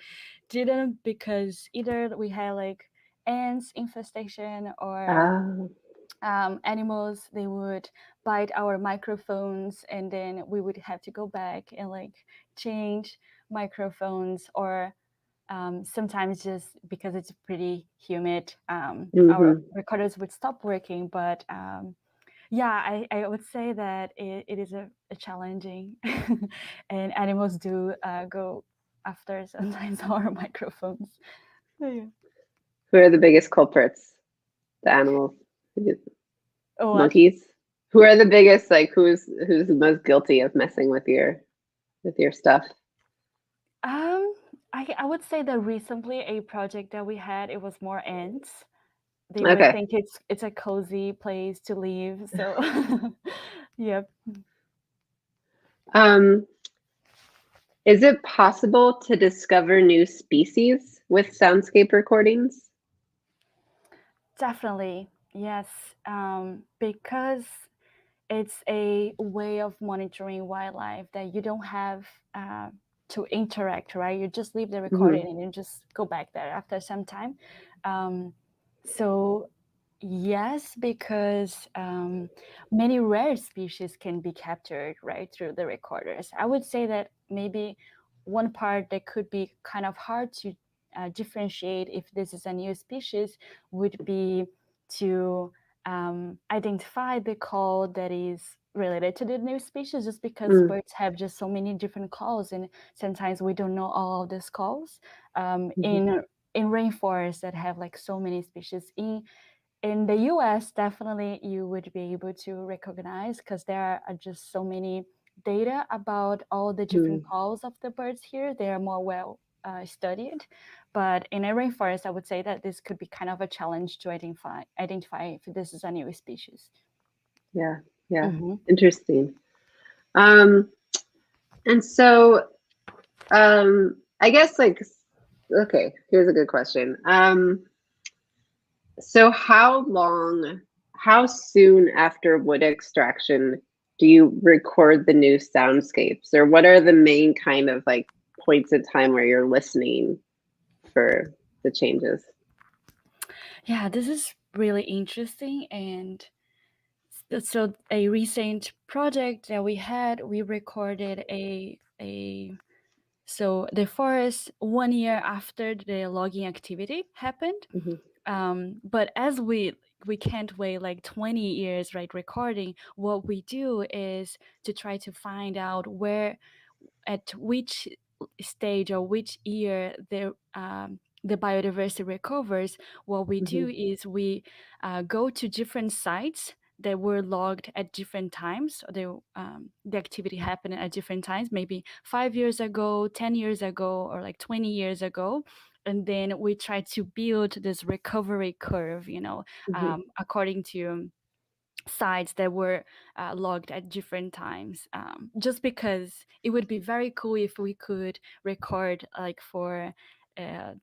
didn't, because either we had like ants infestation or animals, they would bite our microphones, and then we would have to go back and like change microphones, or sometimes just because it's pretty humid, our recorders would stop working. But yeah, I would say that it is a challenging and animals do go after sometimes our microphones. Yeah. Who are the biggest culprits? The animals? What? Monkeys? Who are the biggest, like who's the most guilty of messing with your stuff? I would say that recently a project that we had, it was more ants. They Okay. would think it's a cozy place to live. So yep. Is it possible to discover new species with soundscape recordings? Definitely, yes. Because it's a way of monitoring wildlife that you don't have to interact, right? You just leave the recording and you just go back there after some time. So yes, because many rare species can be captured right through the recorders. I would say that maybe one part that could be kind of hard to differentiate if this is a new species would be to identify the call that is related to the new species, just because birds have just so many different calls, and sometimes we don't know all of these calls in rainforests that have like so many species. in the US, definitely you would be able to recognize because there are just so many data about all the different Mm, calls of the birds here. They are more well studied. But in a rainforest, I would say that this could be kind of a challenge to identify if this is a new species. yeah, yeah, Hmm. interesting. Um, and so I guess like, okay, here's a good question. So how soon after wood extraction do you record the new soundscapes, or what are the main kind of like points of time where you're listening for the changes? Yeah, this is really interesting. And so a recent project that we had, we recorded a so the forest 1 year after the logging activity happened. Hmm. But as we can't wait like 20 years, right, recording, what we do is to try to find out where, at which stage or which year the biodiversity recovers. What we Hmm. do is we go to different sites that were logged at different times. The activity happened at different times, maybe 5 years ago, 10 years ago, or like 20 years ago. And then we try to build this recovery curve, Hmm. according to sites that were logged at different times, just because it would be very cool if we could record like for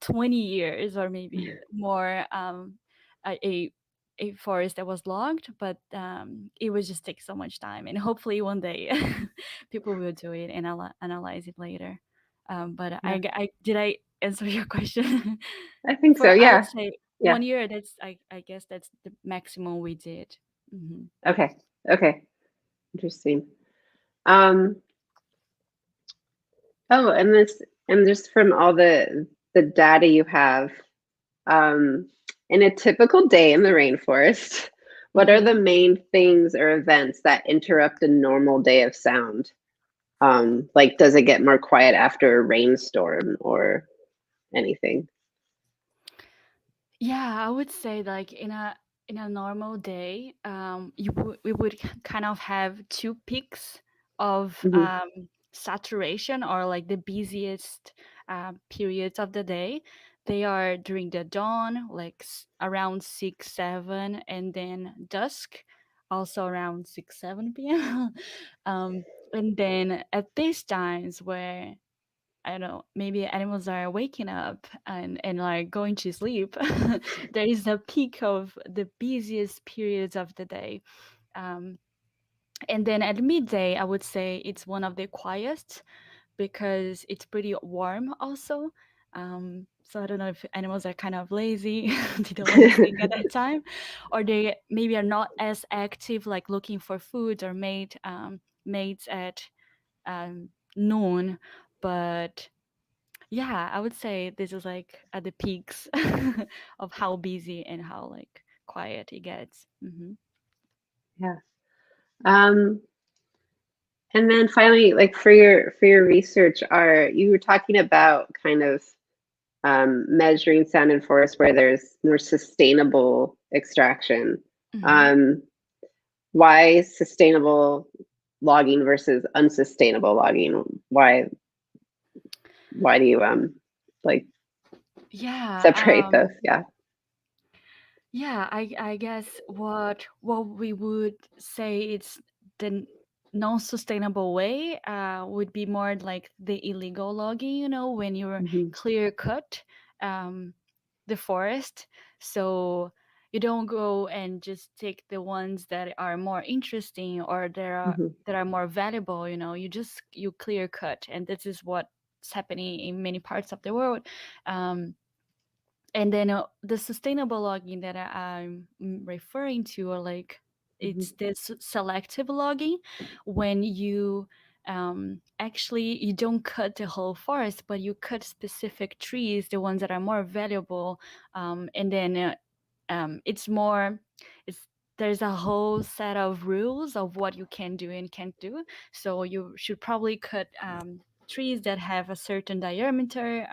20 years or maybe more, a, a a forest that was logged. But it would just take so much time, and hopefully one day people will do it and analyze it later. But Yeah, I did I answer your question? I think so. For, I would Yeah, say, yeah. 1 year. That's, I guess that's the maximum we did. Hmm. Okay, okay, interesting. Um, oh, and just from all the data you have, um, in a typical day in the rainforest, what are the Hmm. main things or events that interrupt a normal day of sound? Like, does it get more quiet after a rainstorm or anything? Yeah, I would say like in a normal day, we would kind of have two peaks of Hmm. saturation, or like the busiest periods of the day. They are during the dawn, like around 6, 7, and then dusk, also around 6, 7 p.m. um, and then at these times where, I don't know, maybe animals are waking up and like going to sleep. There is a peak of the busiest periods of the day. Um, and then at midday, I would say it's one of the quietest because it's pretty warm also. So I don't know if animals are kind of lazy, they don't want to sing at that time, or they maybe are not as active, like looking for food or mates at noon. But yeah, I would say this is like at the peaks of how busy and how like quiet it gets. Hmm. Yeah. Um, and then finally, like for your research, are you were talking about kind of measuring sound in forests where there's more sustainable extraction. Hmm. Um, why sustainable logging versus unsustainable logging? Why do you like Yeah, separate those? Yeah. yeah. I guess what we would say it's the non-sustainable way would be more like the illegal logging. When you're Hmm. clear cut um, the forest. So you don't go and just take the ones that are more interesting or Hmm. that are more valuable. You clear cut, and this is what's happening in many parts of the world. And then the sustainable logging that I'm referring to, or like Hmm. it's this selective logging, when you actually you don't cut the whole forest, but you cut specific trees, the ones that are more valuable. And then it's more, it's there's a whole set of rules of what you can do and can't do. So you should probably cut trees that have a certain diameter.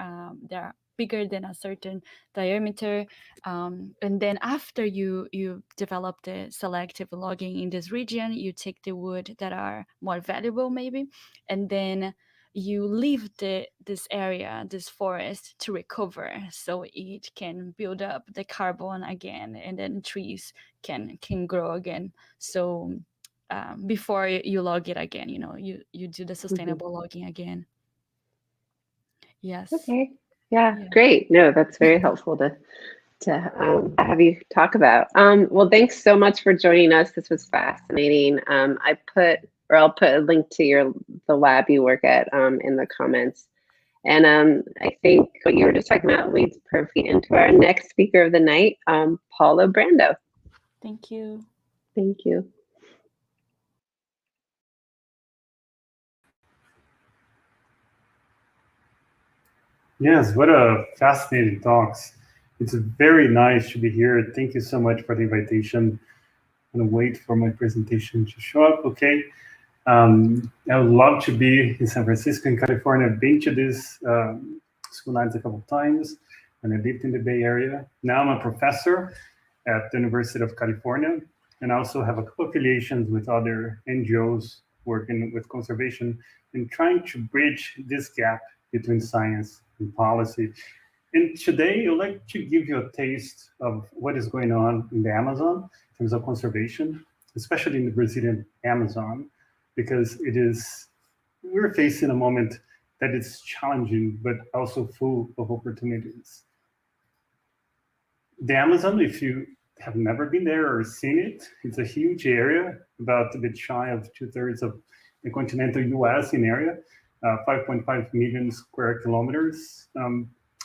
There bigger than a certain diameter. And then after you develop the selective logging in this region, you take the wood that are more valuable maybe, and then you leave this area, this forest, to recover, so it can build up the carbon again, and then trees can grow again. So before you log it again, you do the sustainable logging again. Yes. Okay. Yeah, Yeah. great. No, that's very helpful to have you talk about. Well, thanks so much for joining us. This was fascinating. I'll put a link to the lab you work at in the comments. And I think what you were just talking about leads perfectly into our next speaker of the night, Paula Brando. Thank you. Thank you. Yes, what a fascinating talks. It's very nice to be here. Thank you so much for the invitation. I'm gonna wait for my presentation to show up, okay? I would love to be in San Francisco in California. I've been to this school lines a couple of times, and I lived in the Bay Area. Now I'm a professor at the University of California, and I also have a couple affiliations with other NGOs working with conservation and trying to bridge this gap between science and policy. And today, I'd like to give you a taste of what is going on in the Amazon in terms of conservation, especially in the Brazilian Amazon, because we're facing a moment that is challenging, but also full of opportunities. The Amazon, if you have never been there or seen it, it's a huge area, about a bit shy of 2/3 of the continental US in area, 5.5 million square kilometers.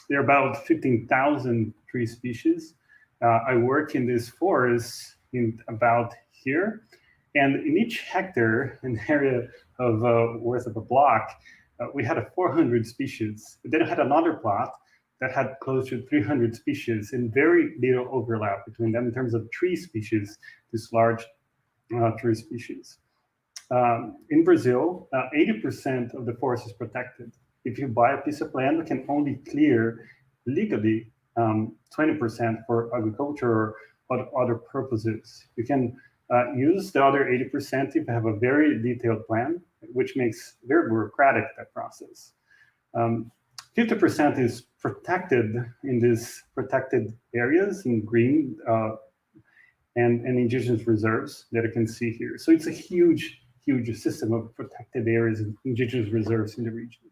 There are about 15,000 tree species. I work in this forest in about here, and in each hectare, an area of worth of a block, we had 400 species. But then I had another plot that had close to 300 species and very little overlap between them in terms of tree species, this large tree species. In Brazil, 80% of the forest is protected. If you buy a piece of land, you can only clear legally 20% for agriculture or other purposes. You can use the other 80% if you have a very detailed plan, which makes very bureaucratic that process. 50% is protected in these protected areas in green and indigenous reserves that you can see here. So it's a huge system of protected areas and indigenous reserves in the region.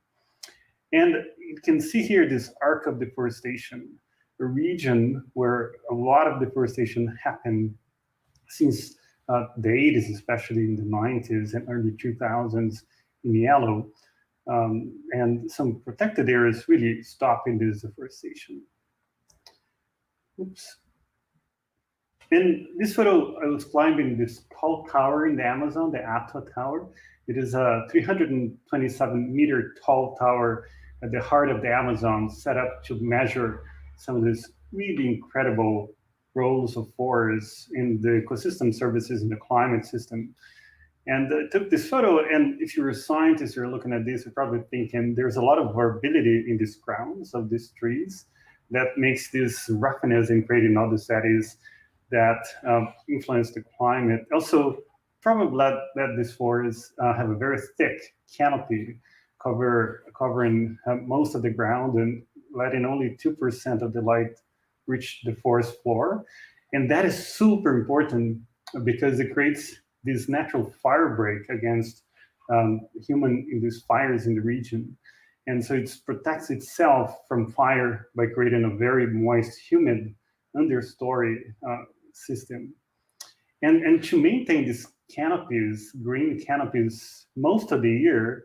And you can see here this arc of deforestation, a region where a lot of deforestation happened since the 80s, especially in the 90s and early 2000s in yellow. And some protected areas really stopping this deforestation. Oops. In this photo, I was climbing this tall tower in the Amazon, the Ata Tower. It is a 327-meter tall tower at the heart of the Amazon, set up to measure some of these really incredible roles of forests in the ecosystem services in the climate system. And I took this photo, and if you're a scientist, you're looking at this, you're probably thinking there's a lot of variability in these crowns of these trees that makes this roughness in creating all these eddies that influence the climate. Also, probably that these forests have a very thick canopy covering most of the ground and letting only 2% of the light reach the forest floor. And that is super important because it creates this natural fire break against human-induced fires in the region. And so it protects itself from fire by creating a very moist, humid understory system. And to maintain these canopies, green canopies, most of the year,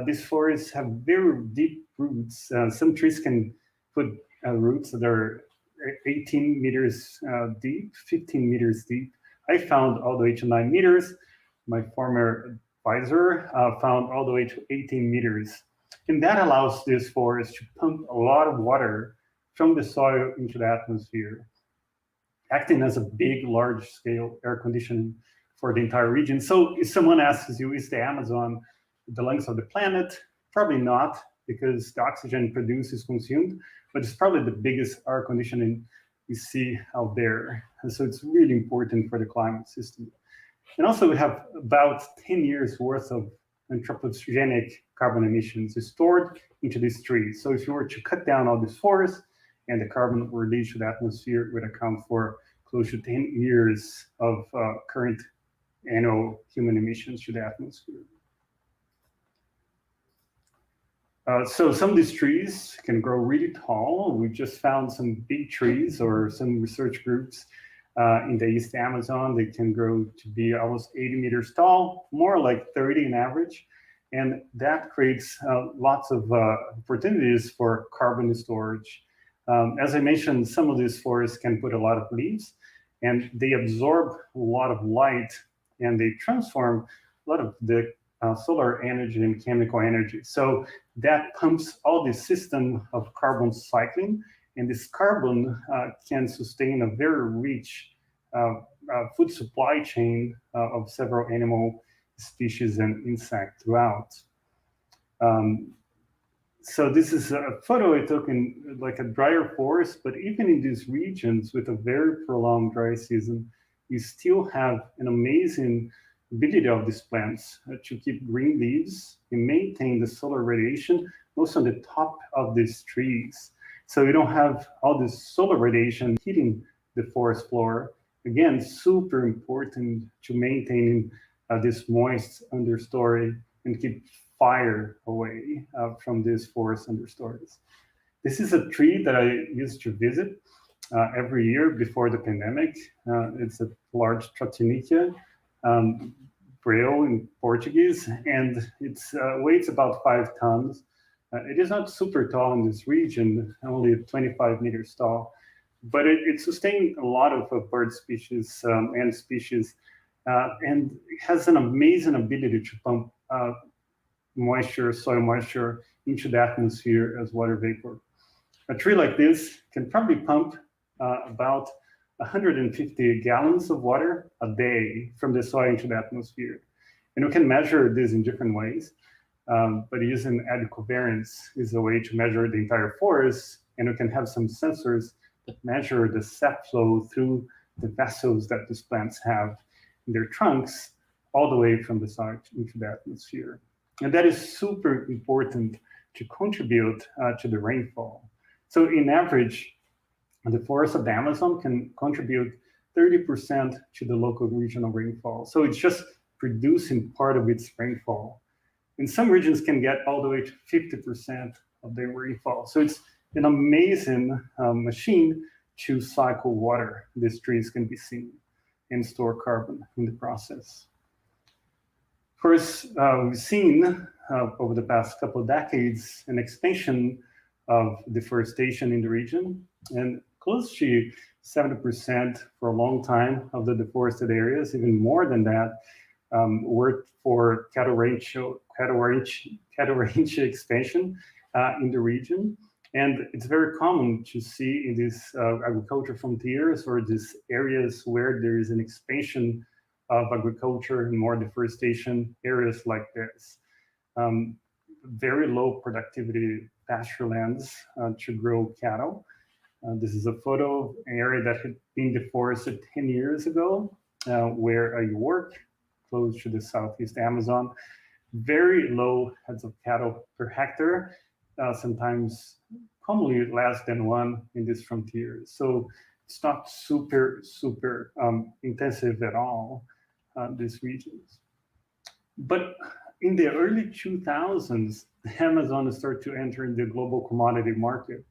these forests have very deep roots. Some trees can put roots that are 18 meters deep, 15 meters deep. I found all the way to 9 meters. My former advisor found all the way to 18 meters. And that allows this forest to pump a lot of water from the soil into the atmosphere, acting as a big, large-scale air conditioning for the entire region. So if someone asks you, is the Amazon the lungs of the planet? Probably not. because the oxygen produced is consumed, but it's probably the biggest air conditioning we see out there. And so it's really important for the climate system. And also we have about 10 years worth of anthropogenic carbon emissions stored into these trees. So if you were to cut down all these forests and the carbon released to the atmosphere, it would account for close to 10 years of current annual human emissions to the atmosphere. So some of these trees can grow really tall. We just found some big trees, or some research groups in the East Amazon. They can grow to be almost 80 meters tall, more like 30 in average. And that creates lots of opportunities for carbon storage. As I mentioned, some of these forests can put a lot of leaves, and they absorb a lot of light, and they transform a lot of the solar energy and chemical energy. So that pumps all the system of carbon cycling, and this carbon can sustain a very rich food supply chain of several animal species and insect throughout. So this is a photo I took in like a drier forest, but even in these regions with a very prolonged dry season, you still have an amazing ability of these plants to keep green leaves and maintain the solar radiation, most on the top of these trees. So you don't have all this solar radiation hitting the forest floor. Again, super important to maintaining this moist understory and keep fire away from these forest understories. This is a tree that I used to visit every year before the pandemic. It's a large Tatianicia, Braille in Portuguese, and its weight's about 5 tons. It is not super tall in this region, only 25 meters tall, but it sustained a lot of bird species and species, and has an amazing ability to pump moisture, soil moisture into the atmosphere as water vapor. A tree like this can probably pump about 150 gallons of water a day from the soil into the atmosphere. And we can measure this in different ways, but using added covariance is a way to measure the entire forest, and we can have some sensors that measure the sap flow through the vessels that these plants have in their trunks, all the way from the soil into the atmosphere. And that is super important to contribute to the rainfall. So in average, the forest of the Amazon can contribute 30% to the local regional rainfall. So it's just producing part of its rainfall. And some regions can get all the way to 50% of their rainfall. So it's an amazing machine to cycle water. These trees can be seen and store carbon in the process. Of course, we've seen over the past couple of decades an expansion of deforestation in the region, and close to 70% for a long time of the deforested areas, even more than that, were for cattle ranch expansion in the region. And it's very common to see in these agriculture frontiers, or these areas where there is an expansion of agriculture and more deforestation, areas like this. Very low productivity pasture lands to grow cattle. This is a photo of an area that had been deforested 10 years ago, where I work, close to the Southeast Amazon. Very low heads of cattle per hectare, sometimes commonly less than one in these frontiers. So it's not super intensive at all, these regions. But in the early 2000s, the Amazon started to enter in the global commodity market,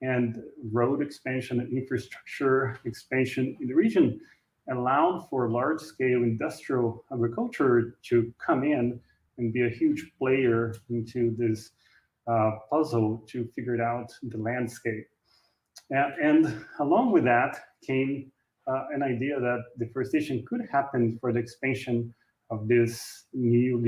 and road expansion and infrastructure expansion in the region allowed for large-scale industrial agriculture to come in and be a huge player into this puzzle to figure out the landscape. And along with that came an idea that deforestation could happen for the expansion of this new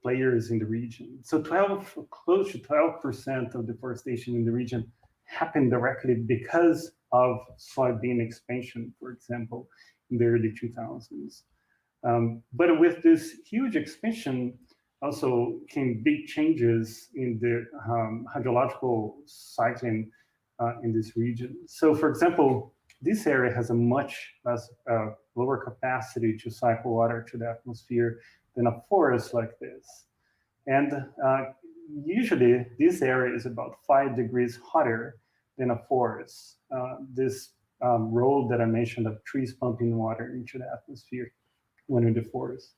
players in the region. So close to 12% of deforestation in the region happened directly because of soybean expansion, for example, in the early 2000s. But with this huge expansion, also came big changes in the hydrological cycling in this region. So for example, this area has a much less lower capacity to cycle water to the atmosphere than a forest like this. And usually this area is about 5 degrees hotter than a forest. This role that I mentioned of trees pumping water into the atmosphere when in the forest.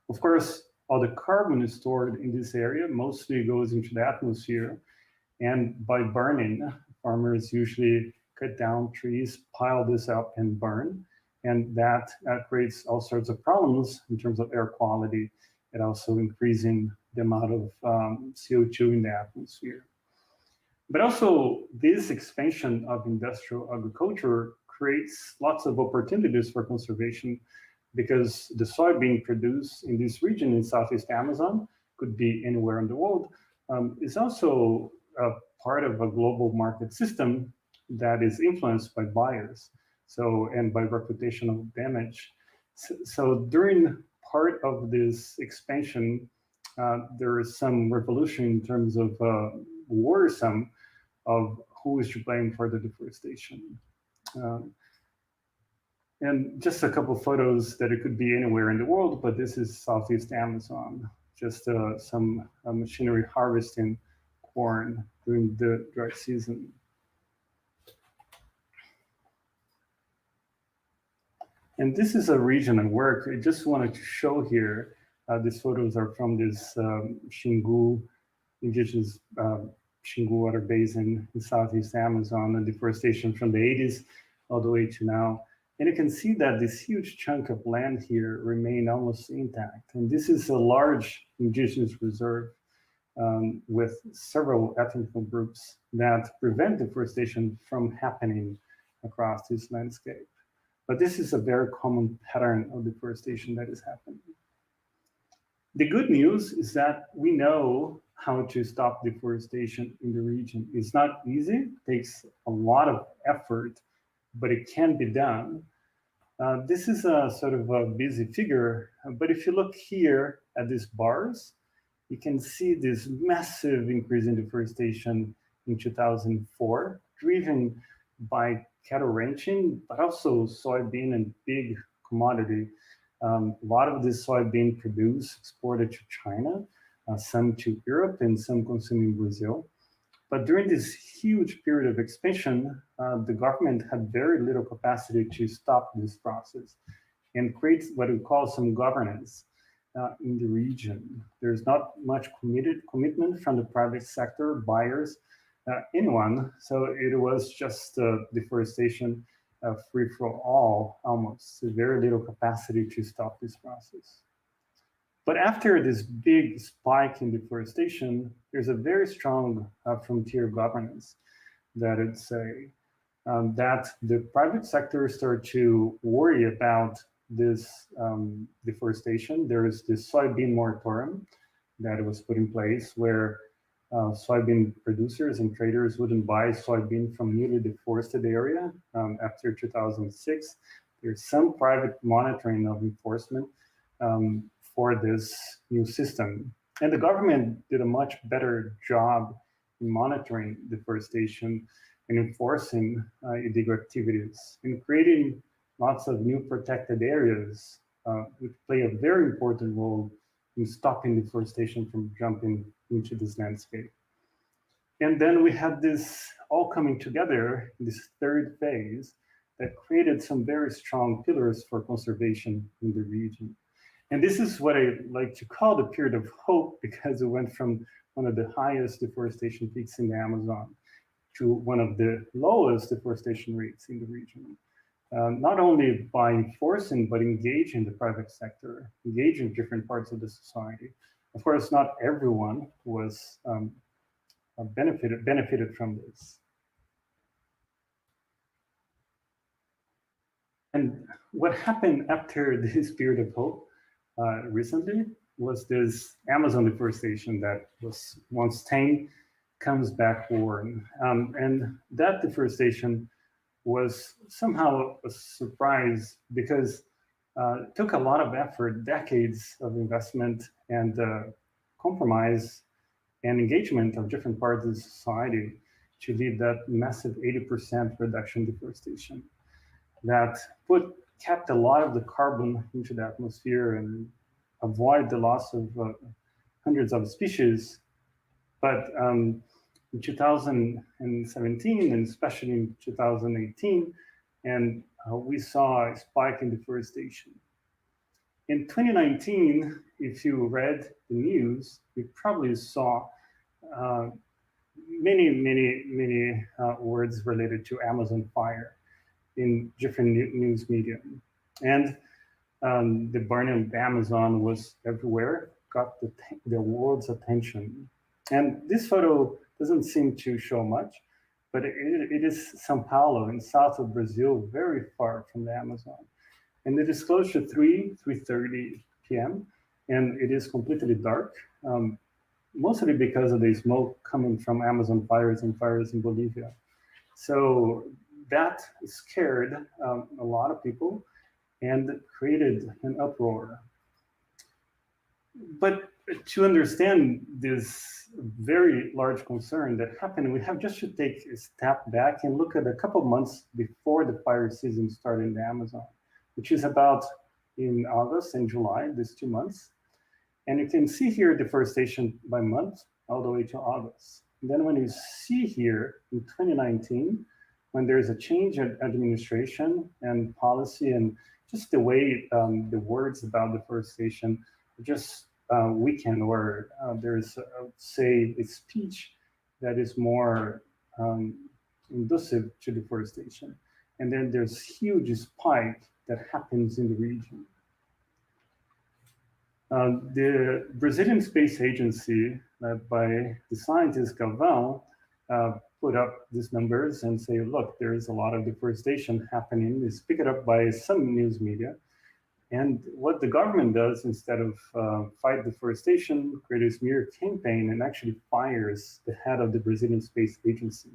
Of course, all the carbon is stored in this area mostly goes into the atmosphere, and by burning, farmers usually cut down trees, pile this up and burn, and that creates all sorts of problems in terms of air quality and also increasing the amount of CO2 in the atmosphere. But also this expansion of industrial agriculture creates lots of opportunities for conservation, because the soybean produced in this region in Southeast Amazon, could be anywhere in the world, is also a part of a global market system that is influenced by buyers, so, and by reputational damage. So during part of this expansion, there is some revolution in terms of worrisome of who is to blame for the deforestation. And just a couple photos that it could be anywhere in the world, but this is Southeast Amazon, just some machinery harvesting corn during the dry season. And this is a region I work. I just wanted to show here, these photos are from this Xingu, indigenous Xingu water basin in Southeast Amazon, and deforestation from the 80s all the way to now. And you can see that this huge chunk of land here remain almost intact. And this is a large indigenous reserve with several ethnic groups that prevent deforestation from happening across this landscape. But this is a very common pattern of deforestation that is happening. The good news is that we know how to stop deforestation in the region. It's not easy, it takes a lot of effort, but it can be done. This is a sort of a busy figure, but if you look here at these bars, you can see this massive increase in deforestation in 2004, driven by cattle ranching, but also soybean and big commodity. A lot of this soybean produced, exported to China, some to Europe, and some consumed in Brazil. But during this huge period of expansion, the government had very little capacity to stop this process and create what we call some governance in the region. There's not much commitment from the private sector, buyers, anyone. So it was just deforestation free for all, almost. So very little capacity to stop this process. But after this big spike in deforestation, there's a very strong frontier governance that would say that the private sector started to worry about this deforestation. There is this soybean moratorium that was put in place where soybean producers and traders wouldn't buy soybean from newly deforested area after 2006. There's some private monitoring of enforcement for this new system. And the government did a much better job in monitoring deforestation and enforcing illegal activities and creating lots of new protected areas, which play a very important role in stopping deforestation from jumping into this landscape. And then we had this all coming together in this third phase that created some very strong pillars for conservation in the region. And this is what I like to call the period of hope, because it went from one of the highest deforestation peaks in the Amazon to one of the lowest deforestation rates in the region. Not only by enforcing, but engaging the private sector, engaging different parts of the society. Of course, not everyone was benefited from this. And what happened after this period of hope recently was this Amazon deforestation that was once tame, comes back born. And that deforestation was somehow a surprise because it took a lot of effort, decades of investment, and compromise and engagement of different parts of society to lead that massive 80% reduction in deforestation that kept a lot of the carbon into the atmosphere and avoid the loss of hundreds of species. But in 2017, and especially in 2018, and we saw a spike in deforestation. In 2019, if you read the news, you probably saw many words related to Amazon fire in different news media. And the burning of the Amazon was everywhere, got the world's attention. And this photo doesn't seem to show much, but it is São Paulo in south of Brazil, very far from the Amazon. And it is close to 3:30 p.m. and it is completely dark, mostly because of the smoke coming from Amazon fires and fires in Bolivia. So that scared a lot of people and created an uproar. But to understand this very large concern that happened, we have just to take a step back and look at a couple of months before the fire season started in the Amazon, which is about in August and July, these 2 months. And you can see here deforestation by month all the way to August. And then when you see here in 2019, when there's a change in administration and policy and just the way the words about deforestation just weaken, or there's, say, a speech that is more inducive to deforestation. And then there's huge spike that happens in the region. The Brazilian Space Agency, led by the scientist Galvão, put up these numbers and say, look, there is a lot of deforestation happening. They pick it up by some news media. And what the government does, instead of fight deforestation, create a smear campaign and actually fires the head of the Brazilian Space Agency.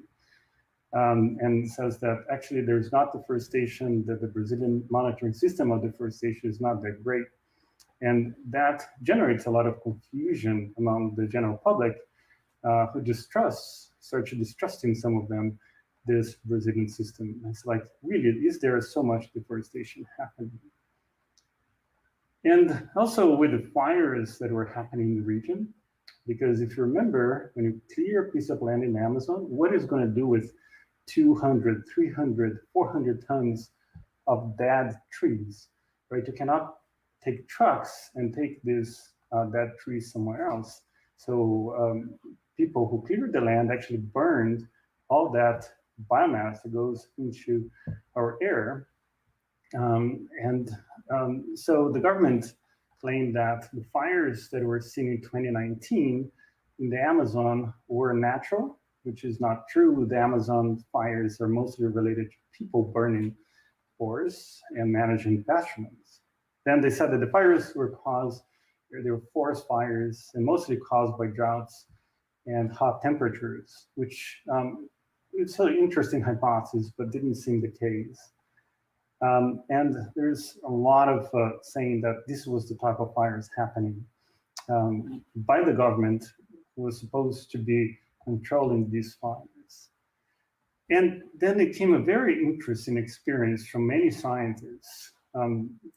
And says that actually there's not deforestation, that the Brazilian monitoring system of deforestation is not that great. And that generates a lot of confusion among the general public who start distrusting some of them, this Brazilian system. It's like, really, is there so much deforestation happening? And also with the fires that were happening in the region, because if you remember, when you clear a piece of land in the Amazon, what is going to do with 200, 300, 400 tons of dead trees, right? You cannot take trucks and take this dead trees somewhere else. So people who cleared the land actually burned all that biomass that goes into our air. So the government claimed that the fires that were seen in 2019 in the Amazon were natural, which is not true. The Amazon fires are mostly related to people burning forests and managing pasturements. Then they said that the fires were forest fires and mostly caused by droughts and hot temperatures, which it's an interesting hypothesis, but didn't seem the case. And there's a lot of saying that this was the type of fires happening by the government, who was supposed to be controlling these fires. And then it came a very interesting experience from many scientists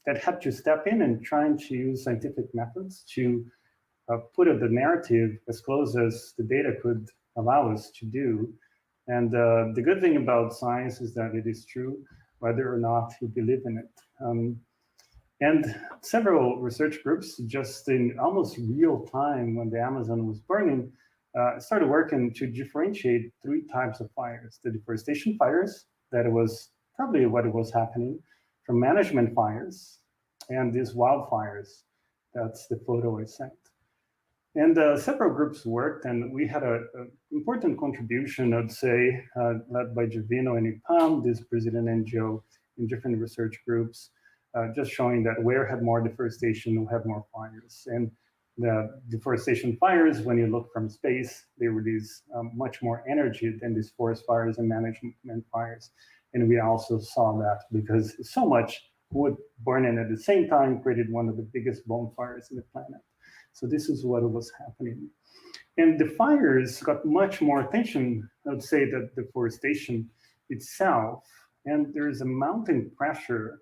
that had to step in and trying to use scientific methods to put the narrative as close as the data could allow us to do. And the good thing about science is that it is true, whether or not you believe in it. And several research groups, just in almost real time when the Amazon was burning, started working to differentiate 3 types of fires: the deforestation fires, that was probably what was happening, from management fires, and these wildfires. That's the photo I sent. And several groups worked, and we had an important contribution, I'd say, led by Javino and IPAM, this Brazilian NGO, in different research groups, just showing that where had more deforestation, who had more fires. And the deforestation fires, when you look from space, they release much more energy than these forest fires and management fires. And we also saw that because so much wood burning at the same time created one of the biggest bonfires in the planet. So this is what was happening. And the fires got much more attention, I would say, than deforestation itself. And there is a mounting pressure.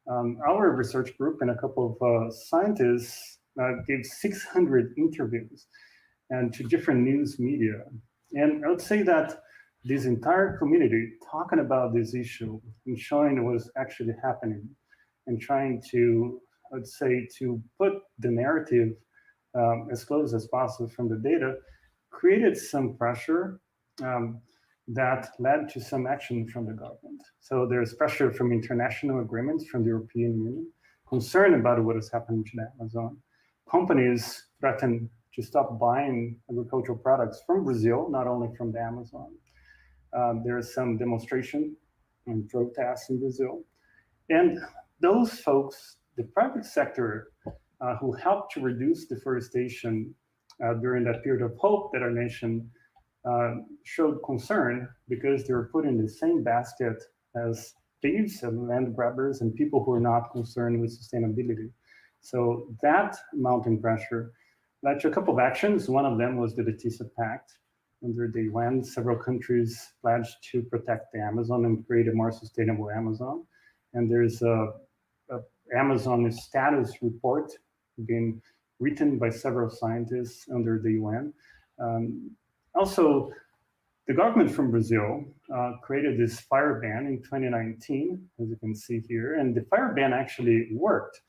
Our research group and a couple of scientists gave 600 interviews and to different news media. And I would say that this entire community talking about this issue and showing what was actually happening and trying to, I would say, to put the narrative as close as possible from the data created some pressure that led to some action from the government. So there's pressure from international agreements from the European Union, concern about what is happening to the Amazon. Companies threaten to stop buying agricultural products from Brazil, not only from the Amazon. There is some demonstration and protests in Brazil. And those folks, the private sector, who helped to reduce deforestation during that period of hope that our nation showed concern because they were put in the same basket as thieves and land grabbers and people who are not concerned with sustainability. So that mounting pressure led to a couple of actions. One of them was the Letizia Pact. Under the UN, several countries pledged to protect the Amazon and create a more sustainable Amazon. And there's a Amazon status report being written by several scientists under the UN. Also, the government from Brazil created this fire ban in 2019, as you can see here, and the fire ban actually worked.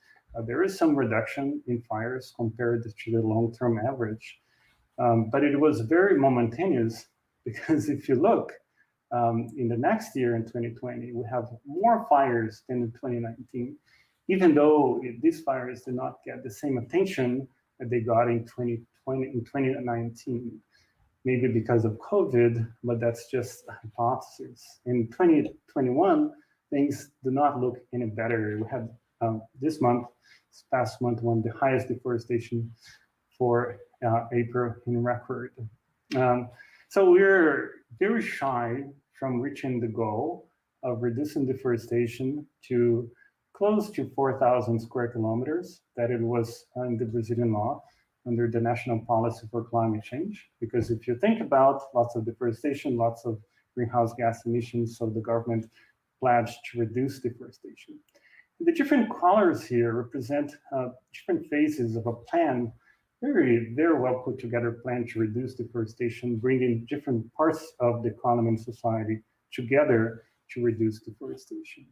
There is some reduction in fires compared to the long-term average, but it was very momentaneous because if you look in the next year, in 2020, we have more fires than in 2019, even though these fires did not get the same attention that they got in 2019. Maybe because of COVID, but that's just a hypothesis. In 2021, things do not look any better. We had this past month, one of the highest deforestation for April in record. So we're very shy from reaching the goal of reducing deforestation to close to 4,000 square kilometers that it was in the Brazilian law under the National Policy for Climate Change. Because if you think about lots of deforestation, lots of greenhouse gas emissions, so the government pledged to reduce deforestation. The different colors here represent different phases of a plan, very, very well put together plan to reduce deforestation, bringing different parts of the economy and society together to reduce deforestation.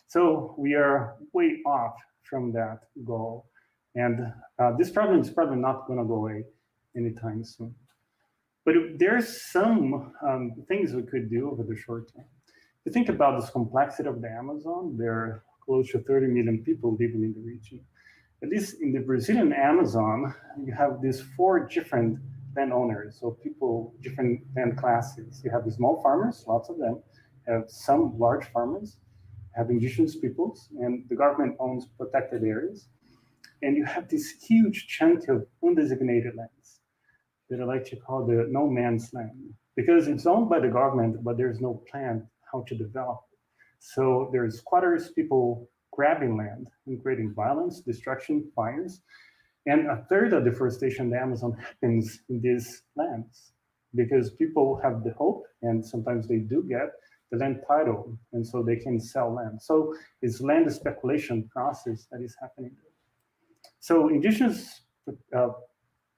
So we are way off from that goal. And this problem is probably not going to go away anytime soon. But there's some things we could do over the short term. If you think about this complexity of the Amazon, there are close to 30 million people living in the region. At least in the Brazilian Amazon, you have these 4 different landowners, so people, different land classes. You have the small farmers, lots of them, have some large farmers, have indigenous peoples, and the government owns protected areas. And you have this huge chunk of undesignated lands that I like to call the no man's land, because it's owned by the government, but there's no plan how to develop it. So there's squatters, people grabbing land and creating violence, destruction, fires. And a third of deforestation in the Amazon happens in these lands because people have the hope, and sometimes they do get the land title, and so they can sell land. So it's land speculation process that is happening there. So indigenous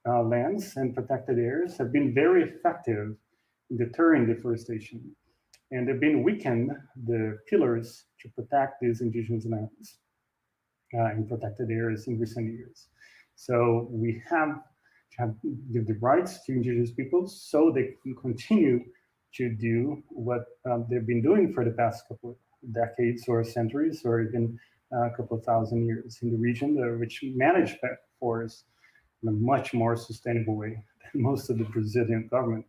lands and protected areas have been very effective in deterring deforestation, and they've been weakened the pillars to protect these indigenous lands in protected areas in recent years. So we have to give the rights to indigenous peoples so they can continue to do what they've been doing for the past couple of decades or centuries or even a couple of thousand years in the region, which manage forests in a much more sustainable way than most of the Brazilian government.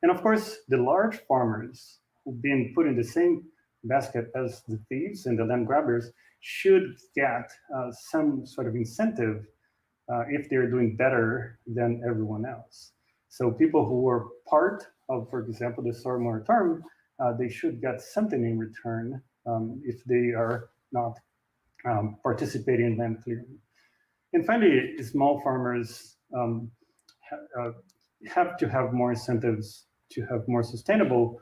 And of course, the large farmers who've been put in the same basket as the thieves and the land grabbers should get some sort of incentive if they're doing better than everyone else. So people who are part of, for example, the soil moratorium, they should get something in return if they are not participating in land clearing. And finally, small farmers have to have more incentives to have more sustainable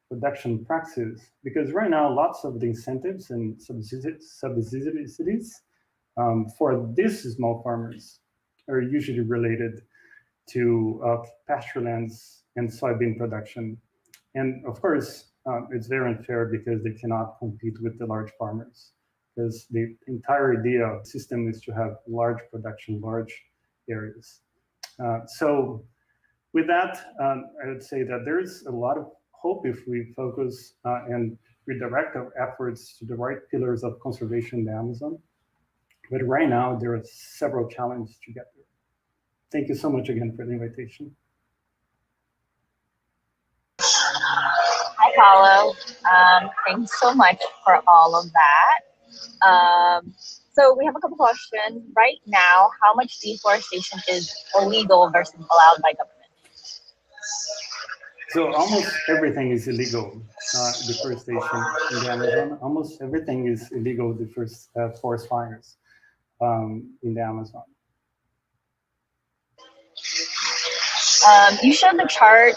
production practices, because right now lots of the incentives and subsidies for these small farmers are usually related to pasture lands and soybean production. And of course, it's very unfair because they cannot compete with the large farmers, because the entire idea of the system is to have large production, large areas. So with that, I would say that there's a lot of hope if we focus and redirect our efforts to the right pillars of conservation in the Amazon. But right now, there are several challenges to get there. Thank you so much again for the invitation. Hi, Paulo. Thanks so much for all of that. So we have a couple questions. Right now, how much deforestation is illegal versus allowed by government? So almost everything is illegal, deforestation in the Amazon. Almost everything is illegal, the forest fires in the Amazon. You showed the chart,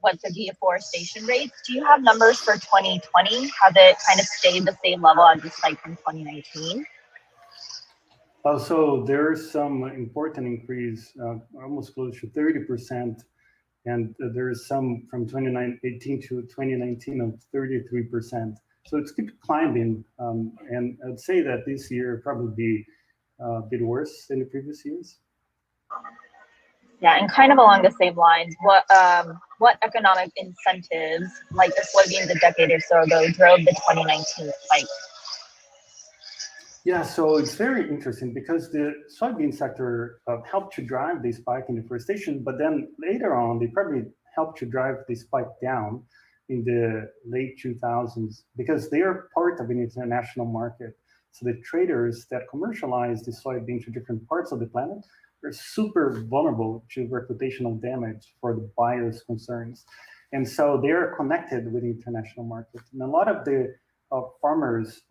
what the deforestation rates. Do you have numbers for 2020? Has it kind of stayed the same level as the spike from 2019? So there's some important increase, almost close to 30%. And there's some from 2018 to 2019 of 33%. So it's keep climbing. And I'd say that this year probably be a bit worse than the previous years. Yeah, and kind of along the same lines, what economic incentives, like the soybeans a decade or so ago, drove the 2019 spike? Yeah, so it's very interesting because the soybean sector helped to drive the spike in deforestation, but then later on, they probably helped to drive the spike down in the late 2000s because they are part of an international market. So the traders that commercialize the soybean to different parts of the planet are super vulnerable to reputational damage for the bias concerns. And so they're connected with the international market. And a lot of the farmers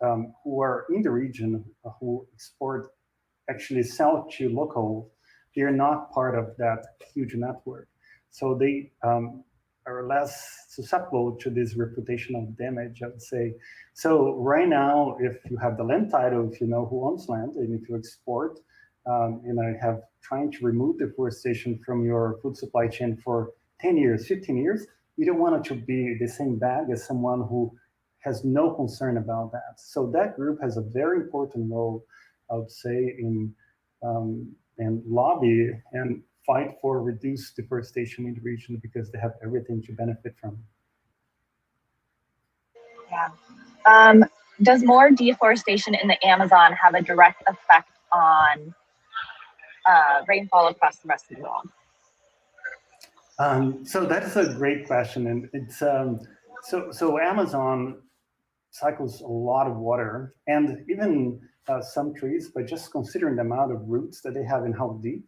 who are in the region who export actually sell to local, they're not part of that huge network. So they are less susceptible to this reputational damage, I would say. So right now, if you have the land title, if you know who owns land, and if you export, and I have trying to remove deforestation from your food supply chain for 10 years, 15 years, you don't want it to be the same bag as someone who has no concern about that. So that group has a very important role, I would say, in lobby and fight for reduced deforestation in the region because they have everything to benefit from. Yeah. Does more deforestation in the Amazon have a direct effect on rainfall across the rest of the world? So that is a great question, and it's so Amazon cycles a lot of water, and even some trees, by just considering the amount of roots that they have and how deep.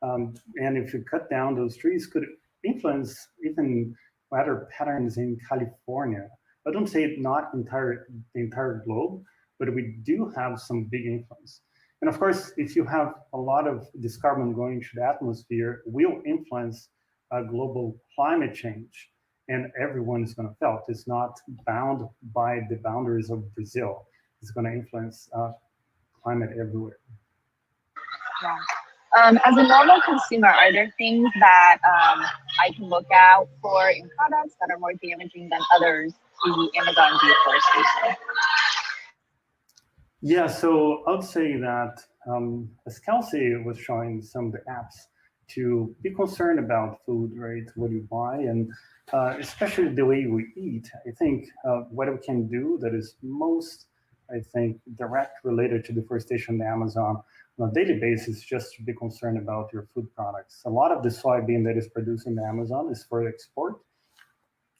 And if you cut down those trees, could influence even weather patterns in California. I don't say not the entire globe, but we do have some big influence. And of course, if you have a lot of this carbon going to the atmosphere, will influence global climate change. And everyone is going to feel it. It's not bound by the boundaries of Brazil. It's going to influence climate everywhere. Yeah. As a normal consumer, are there things that I can look out for in products that are more damaging than others to the Amazon deforestation? Yeah, so I would say that as Kelsey was showing some of the apps to be concerned about food, right? What you buy, and especially the way we eat. I think what we can do that is most, I think, direct related to deforestation in the Amazon on a daily basis, just to be concerned about your food products. A lot of the soybean that is produced in the Amazon is for export.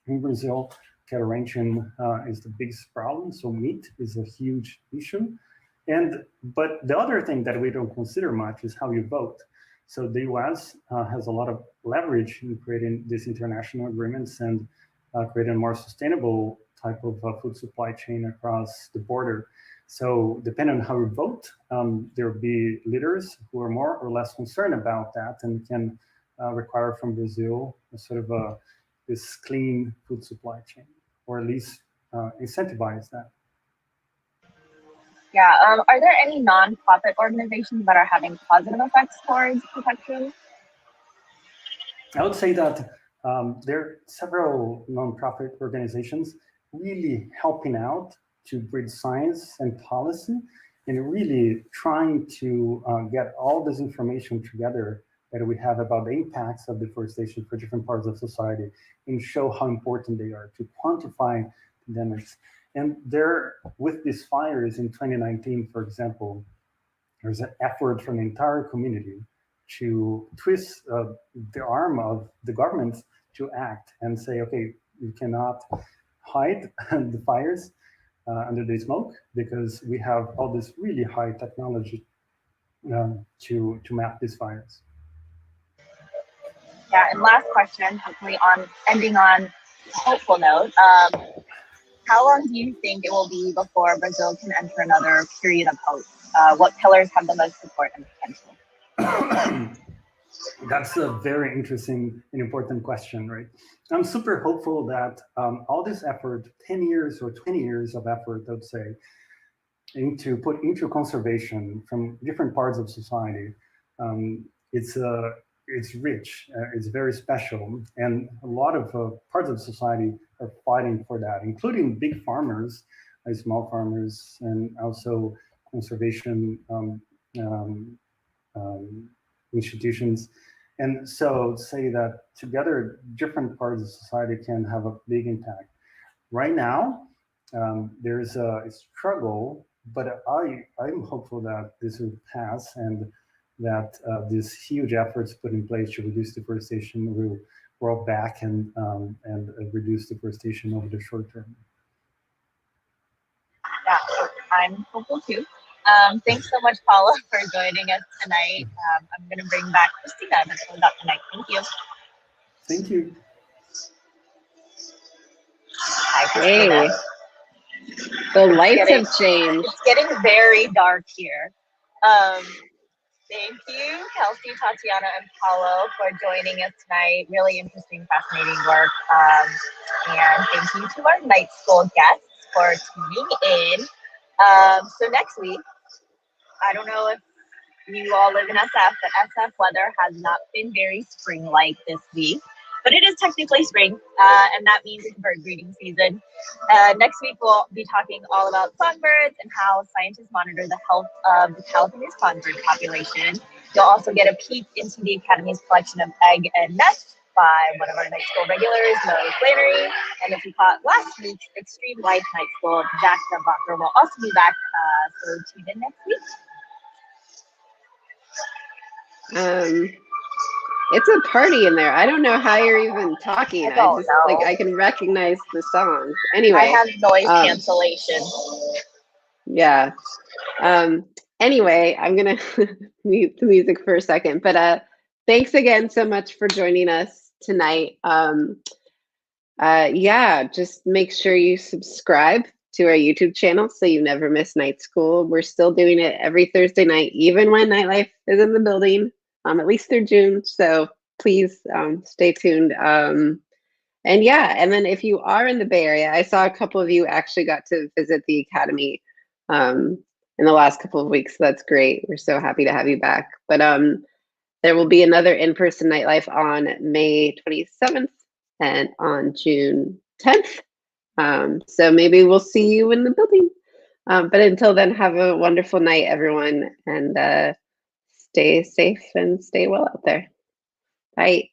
In Brazil, cattle ranching is the biggest problem, so meat is a huge issue. But the other thing that we don't consider much is how you vote. So the US has a lot of leverage in creating these international agreements and creating a more sustainable type of food supply chain across the border. So depending on how we vote, there will be leaders who are more or less concerned about that and can require from Brazil a sort of this clean food supply chain, or at least incentivize that. Yeah, are there any nonprofit organizations that are having positive effects towards protection? I would say that there are several nonprofit organizations really helping out to bridge science and policy, and really trying to get all this information together that we have about the impacts of deforestation for different parts of society and show how important they are to quantify the damage. And there, with these fires in 2019, for example, there's an effort from the entire community to twist the arm of the government to act and say, okay, you cannot hide the fires under the smoke, because we have all this really high technology to map these fires. Yeah, and last question, hopefully on ending on a hopeful note. How long do you think it will be before Brazil can enter another period of hope? What pillars have the most support and potential? That's a very interesting and important question, right? I'm super hopeful that all this effort, 10 years or 20 years of effort, I would say, put into conservation from different parts of society, it's rich, it's very special, and a lot of parts of society are fighting for that, including big farmers, small farmers, and also conservation institutions. And so say that together, different parts of society can have a big impact. Right now, there's a struggle, but I'm hopeful that this will pass, and that these huge efforts put in place to reduce deforestation will roll back and reduce deforestation over the short term. Yeah, I'm hopeful too. Thanks so much, Paula, for joining us tonight. I'm going to bring back Christina to close out tonight. Thank you. Thank you. Hi, Christina. Hey, the lights have changed. It's getting very dark here. Thank you, Kelsey, Tatiana, and Paulo, for joining us tonight. Really interesting, fascinating work. And thank you to our night school guests for tuning in. So next week, I don't know if you all live in SF, but SF weather has not been very spring-like this week. But it is technically spring, and that means it's bird breeding season. Next week, we'll be talking all about songbirds and how scientists monitor the health of the California songbird population. You'll also get a peek into the Academy's collection of egg and nest by one of our night school regulars, Melanie Flannery. And if you caught last week's Extreme Life Night School, Jack Bacher will also be back, so tune in next week. It's a party in there. I don't know how you're even talking. I don't know. Like, I can recognize the song. Anyway, I have noise cancellation. Yeah. Anyway, I'm gonna mute the music for a second. But thanks again so much for joining us tonight. Yeah, just make sure you subscribe to our YouTube channel so you never miss Night School. We're still doing it every Thursday night, even when Nightlife is in the building. At least through June, so please stay tuned. And yeah, and then if you are in the Bay Area, I saw a couple of you actually got to visit the Academy in the last couple of weeks, so that's great. We're so happy to have you back. But there will be another in-person Nightlife on May 27th and on June 10th. So maybe we'll see you in the building. But until then, have a wonderful night, everyone, and stay safe and stay well out there. Bye.